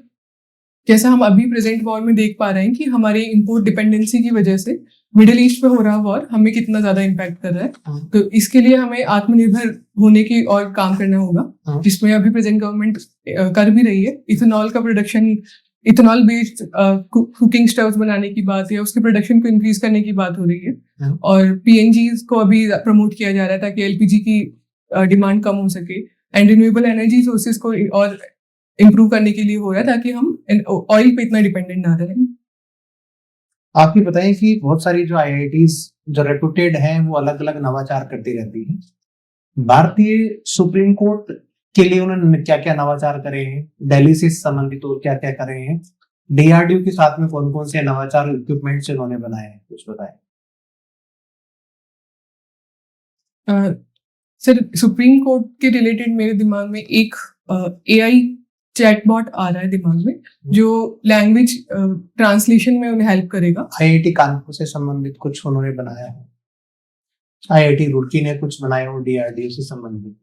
Speaker 1: जैसा हम अभी प्रेजेंट वॉर में देख पा रहे हैं कि हमारे इंपोर्ट डिपेंडेंसी की वजह से मिडिल ईस्ट में हो रहा वॉर हमें कितना ज्यादा इम्पैक्ट कर रहा है। तो इसके लिए हमें आत्मनिर्भर होने की और काम करना होगा, जिसमें अभी प्रेजेंट गवर्नमेंट कर भी रही है। इथेनॉल का प्रोडक्शन, इथेनॉल बेस्ड कुकिंग स्टव्स बनाने की बात है, उसके प्रोडक्शन को इंक्रीज करने की बात हो रही है। और पीएनजी को अभी प्रमोट किया जा रहा है ताकि एलपीजी की डिमांड कम हो सके। एंड रिन्यूएबल एनर्जी सोर्सेज को और इम्प्रूव करने के लिए हो रहा है ताकि हम ऑयल पे इतना डिपेंडेंट ना रहें।
Speaker 4: आप ये बताएं कि बहुत सारी जो आईआईटीज जो रेपुटेड हैं वो अलग अलग नवाचार करती रहती हैं। भारतीय सुप्रीम कोर्ट के लिए उन्होंने क्या क्या नवाचार करे हैं, दिल्ली से संबंधित और क्या क्या करे हैं, डीआरडीओ के साथ में कौन कौन से नवाचार इक्विपमेंट्स उन्होंने बनाए हैं, कुछ बताएं।
Speaker 1: सर सुप्रीम कोर्ट के रिलेटेड मेरे दिमाग में एक एआई चैटबॉट आ रहा है दिमाग में, जो लैंग्वेज ट्रांसलेशन में उन्हें हेल्प करेगा।
Speaker 4: आईआईटी कानपुर से संबंधित कुछ उन्होंने बनाया है, आईआईटी रुड़की ने कुछ बनाया और डीआरडीओ से संबंधित।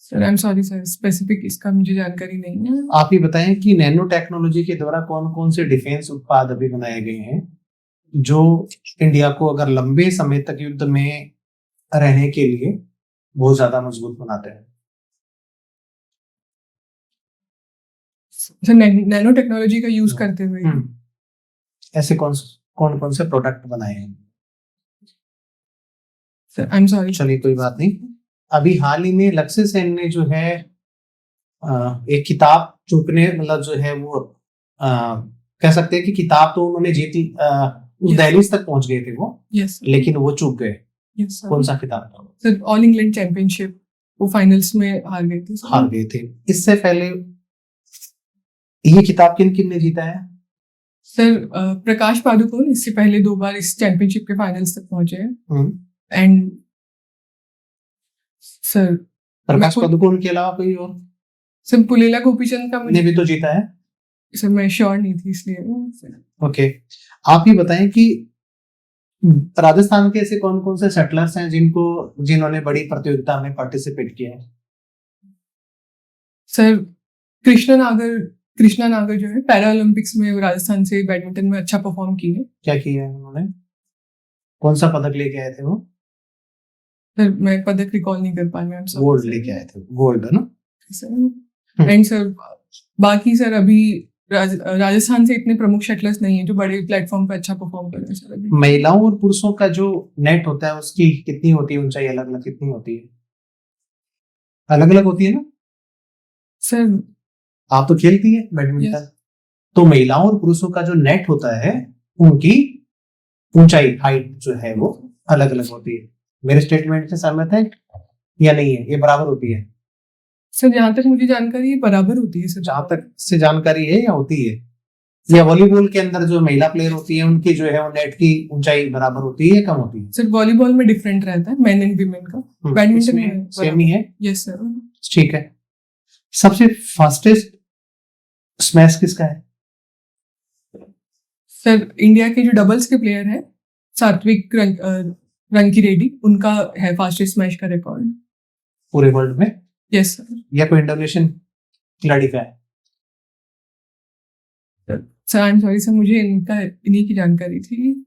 Speaker 1: Sir I am sorry sir, specific इसका मुझे जानकारी नहीं है।
Speaker 4: आप ये बताएं कि नैनो टेक्नोलॉजी के द्वारा कौन कौन से डिफेंस उत्पाद अभी बनाए गए हैं जो इंडिया को अगर लंबे समय तक युद्ध में रहने के लिए बहुत ज्यादा मजबूत बनाते हैं।
Speaker 1: सर नैनो टेक्नोलॉजी का यूज करते हुए।
Speaker 4: ऐसे कौन कौन से प्रोडक्ट बनाए हैं?
Speaker 1: Sir I am sorry.
Speaker 4: चलिए कोई बात नहीं। अभी हाल ही में लक्ष्य सेन ने जो है एक किताब चूकने मतलब जो है वो कह सकते हैं कि किताब तो उन्होंने जीती, उस दहलीज तक पहुंच गए थे वो,
Speaker 1: यस
Speaker 4: लेकिन वो चूक गए।
Speaker 1: यस
Speaker 4: कौन सा किताब था?
Speaker 1: सर ऑल इंग्लैंड चैंपियनशिप, वो फाइनल्स में हार गए थे।
Speaker 4: हार गए थे। इससे पहले ये किताब किन किन ने जीता है?
Speaker 1: सर प्रकाश पादुकोण इससे पहले 2 बार इस चैंपियनशिप के फाइनल्स तक पहुंचे हैं। एंड सर
Speaker 4: प्रकाश पादुकोण के अलावा कोई और?
Speaker 1: सर पुलेला गोपीचंद का
Speaker 4: ने भी तो जीता है।
Speaker 1: सर मैं श्योर नहीं थी इसलिए।
Speaker 4: ओके, आप ही बताएं कि राजस्थान के ऐसे कौन कौन से सेटलर्स हैं जिन्होंने बड़ी प्रतियोगिता में पार्टिसिपेट किया है?
Speaker 1: सर कृष्णा नागर जो है पैरा ओलंपिक्स में राजस्थान से बैडमिंटन में अच्छा परफॉर्म किए हैं।
Speaker 4: क्या किया है उन्होंने? कौन सा पदक लेके आए थे वो?
Speaker 1: सर मैं पदक रिकॉल नहीं कर पाया।
Speaker 4: गोल्ड लेके आए थे, गोल्ड है ना
Speaker 1: सर। एंड सर बाकी सर अभी राजस्थान से इतने प्रमुख शटलर्स नहीं है जो बड़े प्लेटफॉर्म पे अच्छा परफॉर्म कर रहे हैं सर अभी।
Speaker 4: महिलाओं और पुरुषों का जो नेट होता है उसकी कितनी होती है ऊंचाई? अलग अलग कितनी होती है? अलग अलग होती है ना
Speaker 1: सर?
Speaker 4: आप तो खेलती है बैडमिंटन। तो महिलाओं और पुरुषों का जो नेट होता है उनकी ऊंचाई, हाइट जो है वो अलग अलग होती है। मेरे स्टेटमेंट से सहमत है या नहीं है? ये बराबर होती है?
Speaker 1: सर जहां तक मुझे जानकारी है बराबर होती है सर।
Speaker 4: जहां तक से जानकारी है या होती है? या वॉलीबॉल के अंदर जो महिला प्लेयर होती है उनकी जो है वो नेट की ऊंचाई बराबर होती है या कम होती है?
Speaker 1: सर वॉलीबॉल में डिफरेंट रहता है मेन एंड वीमेन का। बैडमिंटन में
Speaker 4: सेम ही है।
Speaker 1: Yes sir.
Speaker 4: ठीक है। सबसे फास्टेस्ट स्मैश किसका है?
Speaker 1: सर इंडिया के जो डबल्स के प्लेयर हैं सात्विक रंकीरेड्डी, उनका है फास्टेस्ट स्मैश का रिकॉर्ड
Speaker 4: पूरे वर्ल्ड में।
Speaker 1: Yes sir.
Speaker 4: या कोई इंडोनेशियन खिलाड़ी का है?
Speaker 1: Sir I am sorry sir, मुझे इन्हीं की जानकारी थी।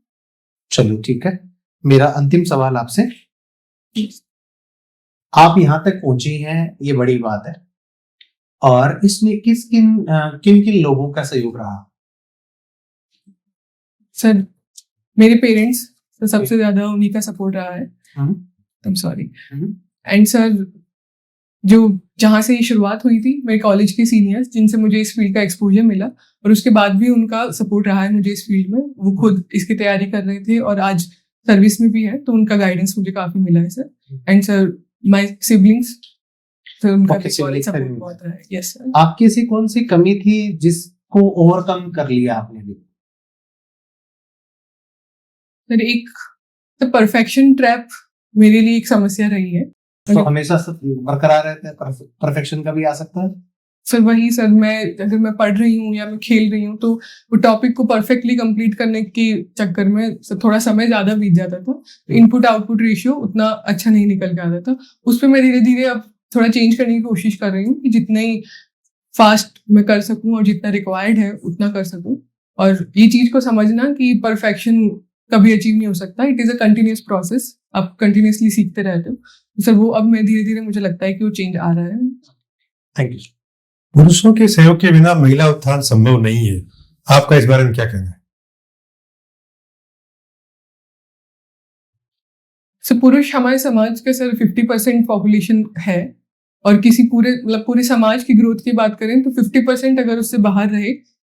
Speaker 4: चलो ठीक है। मेरा अंतिम सवाल आपसे, आप यहाँ तक पहुंची हैं ये बड़ी बात है, और इसमें किन किन लोगों का सहयोग रहा?
Speaker 1: सर मेरे पेरेंट्स तो सबसे ज्यादा उन्हीं का सपोर्ट रहा है। I am sorry. And sir जो जहाँ से ये शुरुआत हुई थी मेरे कॉलेज के सीनियर्स जिनसे मुझे इस फील्ड का एक्सपोजर मिला, और उसके बाद भी उनका सपोर्ट रहा है मुझे इस फील्ड में। वो खुद इसकी तैयारी कर रहे थे और आज सर्विस में भी है, तो उनका गाइडेंस मुझे काफी मिला है sir. And sir my siblings, sir उनका सपोर्ट बहुत रहा है। Yes sir.
Speaker 4: आपकी ऐसी कौन सी कमी थी जिसको ओवरकम कर लिया आपने भी?
Speaker 1: सर एक तो परफेक्शन ट्रैप मेरे लिए एक समस्या रही है।
Speaker 4: तो हमेशा बरकरार रहते हैं, परफेक्शन का भी आ सकता है
Speaker 1: सर। वही सर, अगर मैं पढ़ रही हूँ या मैं खेल रही हूँ तो वो टॉपिक को परफेक्टली कंप्लीट करने के चक्कर में थोड़ा समय ज्यादा बीत जाता था। इनपुट आउटपुट रेशियो उतना अच्छा नहीं निकल के आता था। उस पर मैं धीरे धीरे अब थोड़ा चेंज करने की कोशिश कर रही हूँ कि जितना ही फास्ट मैं कर सकूँ और जितना रिक्वायर्ड है उतना कर सकूँ। और ये चीज को समझना कि परफेक्शन कभी अचीव नहीं हो सकता, it is a continuous process. आप कंटिन्यूअसली सीखते रहते हो सर। वो अब मैं धीरे धीरे मुझे लगता है कि वो चेंज आ रहा है।
Speaker 4: Thank you.
Speaker 2: पुरुषों के सहयोग के बिना महिला उत्थान संभव नहीं है, आपका इस बारे में क्या कहना है?
Speaker 1: सर पुरुष हमारे समाज का सर 50% पॉपुलेशन है, और किसी पूरे समाज की ग्रोथ की बात करें तो 50% अगर उससे बाहर रहे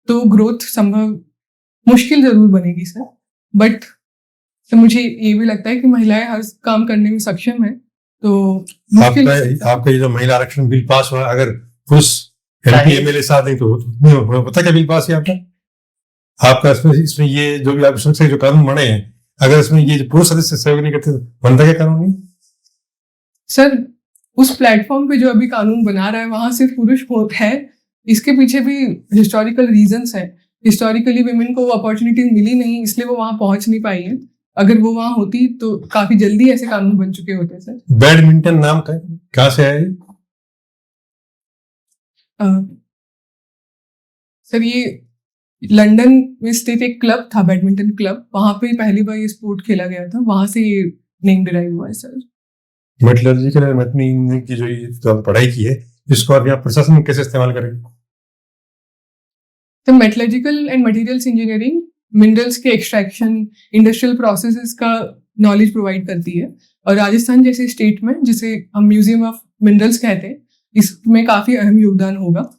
Speaker 1: तो ग्रोथ संभव मुश्किल जरूर बनेगी सर। बट तो मुझे ये भी लगता है कि महिलाएं हर काम करने में सक्षम है। तो
Speaker 2: आपका ये जो महिला आरक्षण बिल पास हुआ, अगर पुरुष MP MLA साथ नहीं तो पता क्या बिल पास है आपका इसमें ये जो भी आप से जो कानून बने हैं, अगर इसमें ये पुरुष सदस्य सहयोग नहीं करते बनता क्या कानून नहीं?
Speaker 1: सर उस प्लेटफॉर्म पे जो अभी कानून बना रहा है वहां सिर्फ पुरुष है। इसके पीछे भी हिस्टोरिकल रीजंस है। हिस्टोरिकली विमेन को अपॉर्चुनिटीज मिली नहीं, इसलिए वो वहां पहुंच नहीं पाई है। अगर वो वहां होती तो काफी जल्दी ऐसे कानून बन चुके होते सर।
Speaker 2: बैडमिंटन नाम कहाँ से आया?
Speaker 1: सर ये लंदन में स्थित एक क्लब था, बैडमिंटन क्लब, वहां पे पहली बार ये स्पोर्ट खेला गया था, वहां से ये नेम डिराइव हुआ है सर।
Speaker 2: मेटलर्जिकल इंजीनियरिंग की जो पढ़ाई की है, इसको आप यहाँ प्रशासन में कैसे इस्तेमाल करेंगे?
Speaker 1: तो metallurgical and materials engineering minerals के एक्सट्रैक्शन, इंडस्ट्रियल प्रोसेसेस का नॉलेज प्रोवाइड करती है। और राजस्थान जैसे स्टेट में, जिसे हम म्यूजियम ऑफ मिनरल्स कहते हैं, इसमें काफ़ी अहम योगदान होगा।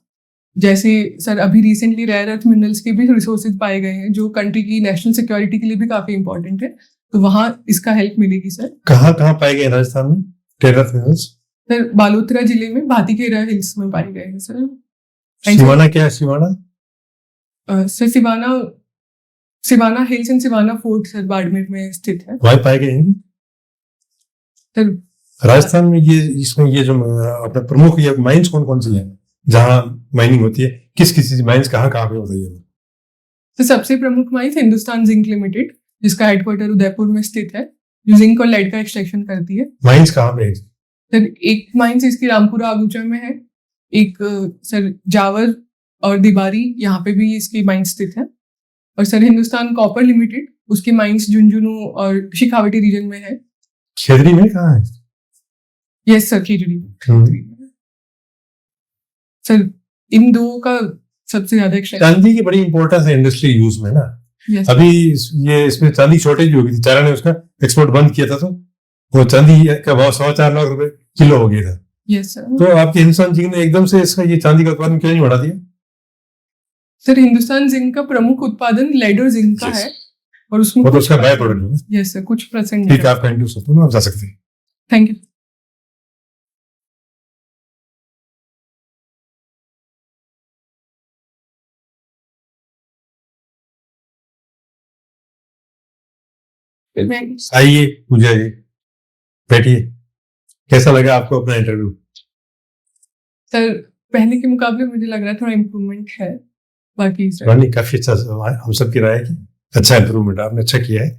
Speaker 1: जैसे सर अभी रिसेंटली रेयर अर्थ मिनरल्स के भी रिसोर्सेज पाए गए हैं जो कंट्री की नेशनल सिक्योरिटी के लिए भी काफ़ी इंपॉर्टेंट है, तो वहाँ इसका हेल्प मिलेगी सर।
Speaker 2: कहाँ कहाँ पाए गए राजस्थान में rare earth minerals?
Speaker 1: Sir Balotra जिले में भातीखेरा हिल्स में पाए गए हैं सर।
Speaker 2: सिवाना क्या है? Siwana
Speaker 1: sir Siwana hills and Siwana fort sir Barmer में स्थित है।
Speaker 2: वहीं पाए गए हैं
Speaker 1: सर
Speaker 2: राजस्थान में। इसमें ये जो अपना प्रमुख ये माइंस कौन कौन सी है जहाँ माइनिंग होती है? किस किस माइंस कहाँ कहाँ पे होती है?
Speaker 1: तो सबसे प्रमुख माइंस हिंदुस्तान जिंक लिमिटेड, जिसका हेडक्वार्टर उदयपुर में स्थित है, जो जिंक और लेड का एक्सट्रैक्शन करती है।
Speaker 2: माइंस कहाँ पे है?
Speaker 1: सर एक माइंस इसकी रामपुरा आगुचा में है, एक सर जावर और दिबारी यहाँ पे भी इसकी माइंस स्थित है। और सर हिंदुस्तान कॉपर लिमिटेड, उसकी माइंस झुंझुनू और शेखावटी रीजन में है।
Speaker 2: खेजड़ी में कहाँ है?
Speaker 1: Yes sir, Khejri. सर इन दो का सबसे ज्यादा एक्सट्रैक्शन।
Speaker 2: चांदी की बड़ी इंपॉर्टेंस है इंडस्ट्री यूज में ना।
Speaker 1: यस
Speaker 2: अभी ये इसमें चांदी शॉर्टेज हो गई थी, चाइना ने उसका एक्सपोर्ट बंद किया था, तो वो चांदी का भाव 4.25 लाख रुपए किलो हो गया था।
Speaker 1: Yes sir.
Speaker 2: तो आपके हिंदुस्तान जिंक ने एकदम से इसका ये चांदी का उत्पादन क्यों नहीं बढ़ा दिया?
Speaker 1: सर हिंदुस्तान जिंक का प्रमुख उत्पादन लेड और जिंक का
Speaker 2: Yes.
Speaker 1: है, और उसमें
Speaker 2: वो तो उसका बाय प्रोडक्ट है।
Speaker 1: यस सर, कुछ परसेंट।
Speaker 2: ठीक है, आप कंटिन्यू सकते हो ना, आप जा सकते हैं।
Speaker 1: Thank you.
Speaker 2: आइए पूजा जी, बैठिए। कैसा लगा आपको अपना इंटरव्यू?
Speaker 1: सर पहले के मुकाबले मुझे लग रहा है थोड़ा इम्प्रूवमेंट है। बाकी सर
Speaker 2: रानी काफी अच्छा, हम सब की राय है कि अच्छा इम्प्रूवमेंट, आपने अच्छा किया है।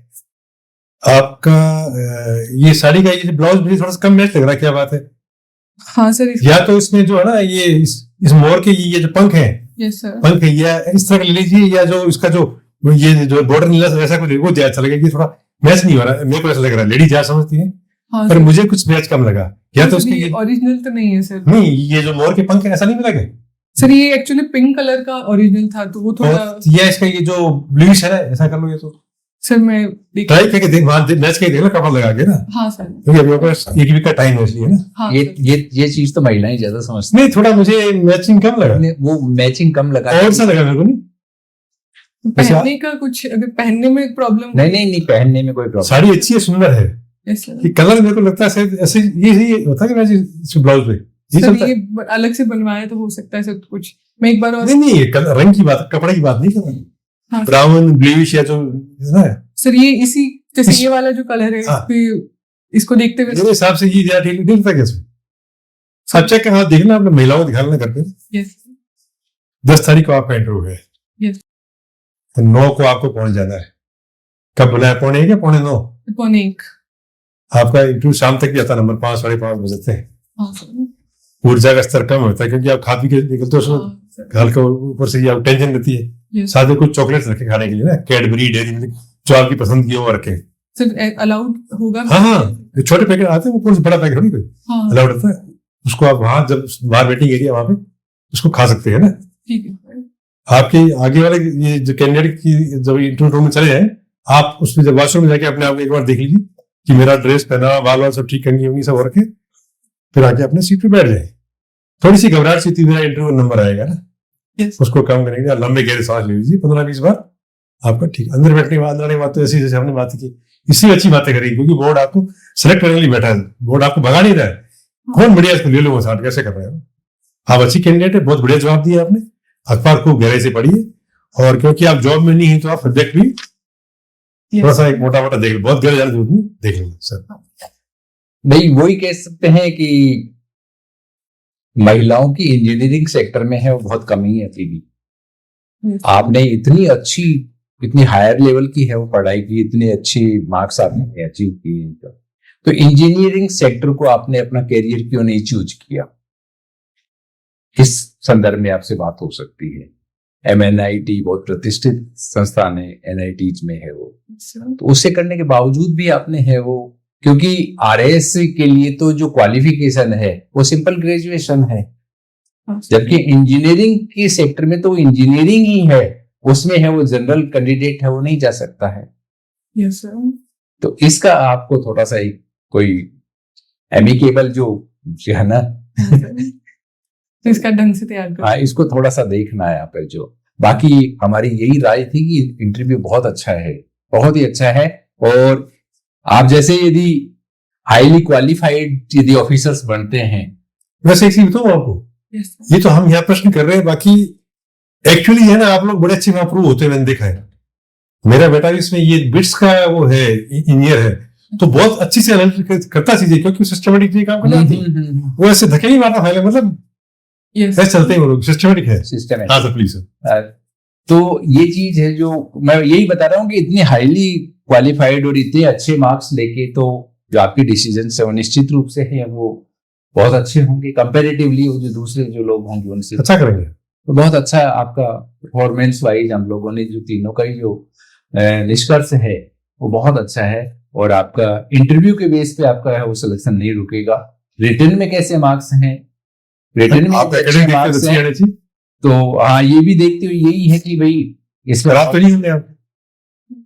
Speaker 2: आपका ये साड़ी का ये ब्लाउज मुझे थोड़ा सा कम मैच लग रहा है, क्या बात है?
Speaker 1: हाँ सर।
Speaker 2: या तो इसमें जो है ना ये इस मोर के ये जो पंख है,
Speaker 1: यस सर।
Speaker 2: पंख है, या इस तरह का ले लीजिए, या जो इसका जो ये जो बॉर्डर नीला वैसा कुछ वो ज्यादा अच्छा लगेगा। ये थोड़ा मैच नहीं हो रहा है, मेरे को ऐसा लग रहा है। लेडी ज्यादा समझती है,
Speaker 1: हाँ
Speaker 2: पर
Speaker 1: सर।
Speaker 2: मुझे कुछ मैच कम लगा। या तो उसके ये
Speaker 1: ओरिजिनल तो नहीं है सर।
Speaker 2: नहीं, ये जो मोर के पंख है ऐसा नहीं मिला क्या?
Speaker 1: सर ये एक्चुअली पिंक कलर का ओरिजिनल था, तो वो थोड़ा।
Speaker 2: और या इसका ये जो ब्लूइश है ना, ऐसा कर लो। ये तो
Speaker 1: सर मैं
Speaker 2: ट्राई करके देख, वहां मैच करके देख लो कपड़ा लगा के ना,
Speaker 1: हाँ सर।
Speaker 2: क्योंकि अभी मेरे पास एक वीक का टाइम है इसलिए ना।
Speaker 1: हाँ
Speaker 3: ये
Speaker 1: सर।
Speaker 3: ये चीज तो महिलाएं ज्यादा समझती
Speaker 2: नहीं, थोड़ा मुझे मैचिंग कम लगा,
Speaker 3: हैं। वो मैचिंग कम लगा।
Speaker 2: और सा लगा मेरे को। नहीं
Speaker 1: पहनने का कुछ, अगर पहनने में प्रॉब्लम।
Speaker 3: नहीं पहनने में कोई प्रॉब्लम।
Speaker 2: साड़ी अच्छी है, सुंदर है।
Speaker 1: Yes sir.
Speaker 2: ये कलर मेरे को लगता है शायद ऐसे ये होता है कि मैच ब्लाउज पे ये
Speaker 1: सर
Speaker 2: चलता है।
Speaker 1: ये अलग से बनवाया तो हो सकता है सर कुछ। मैं एक बार और।
Speaker 2: नहीं ये रंग की बात, कपड़े की बात नहीं कर रहा।
Speaker 1: हाँ।
Speaker 2: ब्राउन ब्लूइश या जो है ना,
Speaker 1: सर ये इसी जैसे ये वाला जो कलर है,
Speaker 2: हाँ।
Speaker 1: इसको देखते हुए।
Speaker 2: मेरे हिसाब से ये ज्यादा ठीक नहीं लगता। कैसे सब चेक का हाथ देखना, अपने महिलाओं को दिखाना घर पे।
Speaker 1: यस
Speaker 2: 10 तारीख को आपका इंटरव्यू है।
Speaker 1: यस।
Speaker 2: तो 9 को आपको पहुंच जाना है। कब बुलाया? 8:45 या 8:45?
Speaker 1: 1:45।
Speaker 2: आपका इंटरव्यू शाम तक भी आता, नंबर 5 साढ़े 5 बजते हैं।
Speaker 1: हाँ सर।
Speaker 2: ऊर्जा का स्तर कम होता है क्योंकि आप खा पी के निकलते हो, उसमें
Speaker 1: हाँ सर।
Speaker 2: हल्का ऊपर से आप टेंशन रहती है।
Speaker 1: Yes.
Speaker 2: साथ में कुछ चॉकलेट्स रखे खाने के लिए ना, कैडबरी, डेयरी मिल्क, जो आपकी पसंद की वो रखे।
Speaker 1: सर अलाउड होगा?
Speaker 2: हाँ, जो छोटे पैकेट आते हैं वो कौन सा बड़ा पैकेट थोड़ी कोई
Speaker 1: हाँ
Speaker 2: अलाउड होता है। उसको आप वहां जब बाहर वेटिंग एरिया वहां पे उसको खा सकते हैं ना।
Speaker 1: ठीक है सर।
Speaker 2: आपके आगे वाले ये जो कैंडिडेट की जब इंटरव्यू रूम में चले जाए, आप उसमें जब वॉशरूम में जाके अपने आप को एक बार देख लीजिए कि मेरा ड्रेस पहना, बाल वाल सब ठीक करनी होंगी, सब हो रखे, फिर आके अपने सीट पे बैठ जाए। थोड़ी सी घबराहट सी थी, मेरा इंटरव्यू नंबर आएगा ना,
Speaker 1: Yes.
Speaker 2: उसको कम करने के लिए लंबे गहरे सांस ले लीजिए 15-20 बार। आपका ठीक अंदर बैठने के बाद, अंदर आने के बाद तो ऐसी जैसे हमने बात की, इससे अच्छी बातें करेगी, क्योंकि बोर्ड आपको सेलेक्ट करने के लिए बैठा है, बोर्ड आपको भगा नहीं रहा है। कौन बढ़िया इसको ले लो वो साठ कैसे कर रहे हैं आप? अच्छी कैंडिडेट है, बहुत बढ़िया जवाब दिया आपने। अखबार खूब गहरे से पढ़िए, और क्योंकि आप जॉब में नहीं है तो आप सब्जेक्ट भी थोड़ा सा एक मोटा मोटा देख लो, बहुत गहरे जाने जरूरत नहीं, देख लेंगे सर।
Speaker 3: नहीं, वही कह सकते हैं कि महिलाओं की इंजीनियरिंग सेक्टर में है वो बहुत कमी है अभी भी।
Speaker 1: Yes.
Speaker 3: आपने इतनी अच्छी, इतनी हायर लेवल की है वो पढ़ाई की, इतने अच्छे मार्क्स आपने अचीव किए, तो इंजीनियरिंग सेक्टर को आपने अपना कैरियर क्यों नहीं चूज किया? इस संदर्भ में आपसे बात हो सकती है। MNIT बहुत प्रतिष्ठित संस्थान है, NITs में है वो, तो उससे करने के बावजूद भी आपने है वो, क्योंकि RS के लिए तो जो क्वालिफिकेशन है वो सिंपल ग्रेजुएशन है,
Speaker 1: हाँ, सर।
Speaker 3: जबकि इंजीनियरिंग के सेक्टर में तो इंजीनियरिंग ही है, उसमें है वो जनरल कैंडिडेट है, वो नहीं जा सकता है।
Speaker 1: Yes sir.
Speaker 3: तो इसका आपको थोड़ा सा एक कोई एमिकेबल जो है ना,
Speaker 1: तो इसका ढंग से तैयार
Speaker 3: हाँ,
Speaker 1: कर।
Speaker 3: इसको थोड़ा सा देखना है यहाँ पे। जो बाकी हमारी यही राय थी कि इंटरव्यू बहुत अच्छा है, बहुत ही अच्छा है। और आप जैसे यदि हाईली क्वालिफाइड यदि ऑफिसर्स बनते हैं,
Speaker 2: वैसे एक चीज बताऊं आपको,
Speaker 1: यस सर।
Speaker 2: ये तो हम यहाँ प्रश्न कर रहे हैं, बाकी एक्चुअली है ना, आप लोग बड़े अच्छे अप्रूव होते हैं, मैंने देखा है। मेरा बेटा भी इसमें ये बिट्स का वो है, इंजीनियर है, तो बहुत अच्छी से एनालिसिस करता चीजें, क्योंकि सिस्टमेटिक काम कर जाती है। वो ऐसे धक्के नहीं मारता पहले, मतलब
Speaker 1: यस
Speaker 2: ऐसे चलते हैं वो लोग, सिस्टमेटिक है।
Speaker 3: सिस्टम
Speaker 2: हाँ सर, प्लीज सर।
Speaker 3: तो ये चीज है जो मैं यही बता रहा हूँ कि इतनी हाईली क्वालिफाइड और इतने अच्छे मार्क्स लेके तो जो आपके डिसीजन है वो निश्चित रूप से है वो बहुत अच्छे होंगे कंपैरेटिवली, वो जो दूसरे जो लोग होंगे उनसे
Speaker 2: अच्छा करेंगे।
Speaker 3: तो बहुत अच्छा आपका परफॉर्मेंस वाइज हम लोगों ने जो तीनों का ही जो निष्कर्ष है वो बहुत अच्छा है। और आपका इंटरव्यू के बेस पे आपका है वो सिलेक्शन नहीं रुकेगा। रिटर्न में कैसे मार्क्स हैं, रिटर्न में
Speaker 2: आप
Speaker 3: अच्छे
Speaker 2: academic
Speaker 3: मार्क्स
Speaker 2: देखते
Speaker 3: हैं,
Speaker 2: हैं अच्छी,
Speaker 3: तो हाँ ये भी देखते हुए यही है कि भाई इसमें
Speaker 2: खराब तो नहीं होंगे आप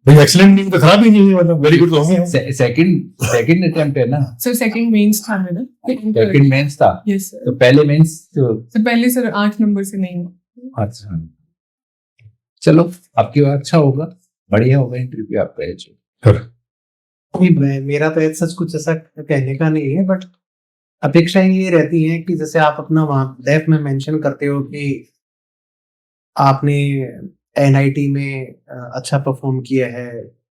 Speaker 2: भाई, एक्सीलेंट नहीं तो खराब ही नहीं है, मतलब वेरी गुड तो होंगे हम।
Speaker 3: सेकंड अटेम्प्ट है ना,
Speaker 1: सर सेकंड मेंस था मेरा।
Speaker 3: सेकंड मेंस था,
Speaker 1: यस सर।
Speaker 3: तो पहले मेंस तो
Speaker 1: सर पहले सर 8 नंबर से नहीं हुआ।
Speaker 3: अच्छा, चलो आपकी बात अच्छा होगा, बढ़िया होगा इंटरव्यू आपका ये जो।
Speaker 4: अभी मेरा तो ऐसा कुछ ऐसा कहने का नहीं है, बट अपेक्षाएं ये रहती हैं कि जैसे आप अपना वहां डेफ में मेंशन करते हो कि आपने एनआईटी में अच्छा परफॉर्म किया है,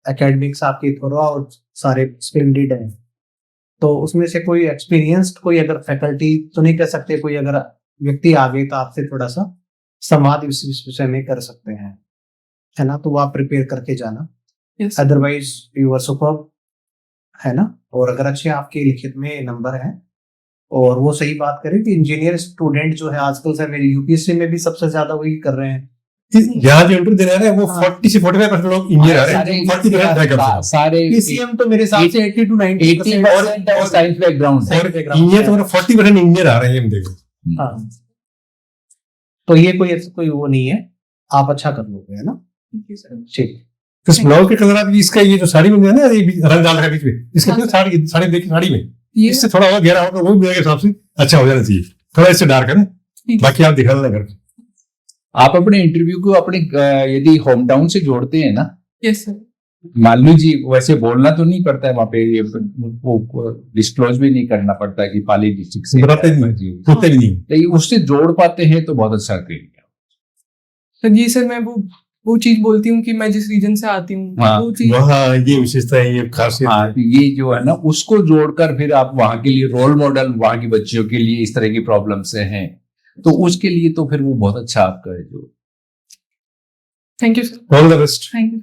Speaker 4: एकेडमिक्स आपकी थोड़ा और सारे स्प्लेंडेड हैं, तो उसमें से कोई एक्सपीरियंस्ड कोई अगर फैकल्टी तो नहीं कह सकते, कोई अगर व्यक्ति आ गए तो आपसे थोड़ा सा संवाद इस विषय में कर सकते हैं, है ना, तो वो आप प्रिपेयर करके जाना।
Speaker 1: Yes
Speaker 4: otherwise you are superb, है ना। और अगर अच्छे आपके लिखित में नंबर हैं, और वो सही बात करें कि इंजीनियर स्टूडेंट जो है आजकल सर मेरी यूपीएससी में भी सबसे ज्यादा वही कर रहे हैं।
Speaker 2: यहाँ जो इंटरव्यू देने आ रहे हैं वो
Speaker 4: हाँ।
Speaker 2: 40 से 45% लोग इंजीनियर आ रहे हैं, 40% ट्राई करते हैं।
Speaker 3: सारे
Speaker 4: पीसीएम तो मेरे हिसाब से 80 to 90%
Speaker 3: 80% और साइंस बैकग्राउंड है।
Speaker 2: और इंजीनियर तो 40% इंजीनियर आ रहे हैं, हम देखो।
Speaker 4: हाँ, तो ये कोई ऐसा कोई वो नहीं है, आप अच्छा कर लोगे, है ना। ठीक,
Speaker 2: तो इस ब्लाउज के कलर आप इसका ये जो साड़ी में है ना, ये रंग डाल रहा है बीच में, इसका
Speaker 1: हाँ,
Speaker 2: साड़ी साड़ी देखिए, साड़ी में
Speaker 1: ये
Speaker 2: इससे थोड़ा और गहरा होगा, वो भी मेरे हिसाब से अच्छा हो जाना चाहिए, थोड़ा इससे डार्क है ना,
Speaker 1: ठीक है।
Speaker 2: बाकी आप दिखा देना करके।
Speaker 3: आप अपने इंटरव्यू को अपने यदि होम टाउन से जोड़ते हैं ना,
Speaker 1: यस सर।
Speaker 3: मान लीजिए वैसे बोलना तो नहीं पड़ता है वहाँ पे, ये वो डिस्क्लोज भी नहीं करना पड़ता है कि पाली डिस्ट्रिक्ट से
Speaker 2: बताते नहीं, होते भी नहीं।
Speaker 3: तो ये उससे जोड़ पाते हैं तो बहुत अच्छा करेंगे।
Speaker 1: सर जी सर, मैं वो चीज बोलती हूँ कि मैं जिस रीजन से आती हूँ
Speaker 3: हाँ,
Speaker 1: वो चीज।
Speaker 2: वहाँ ये विशेषता है, ये खासियत
Speaker 3: हाँ,
Speaker 2: है।
Speaker 3: तो ये जो है ना उसको जोड़कर फिर आप वहां के लिए रोल मॉडल, वहां की बच्चियों के लिए इस तरह की प्रॉब्लम से हैं, तो उसके लिए तो फिर वो बहुत अच्छा आपका है जो।
Speaker 1: Thank you sir.
Speaker 2: All the best.
Speaker 1: Thank you.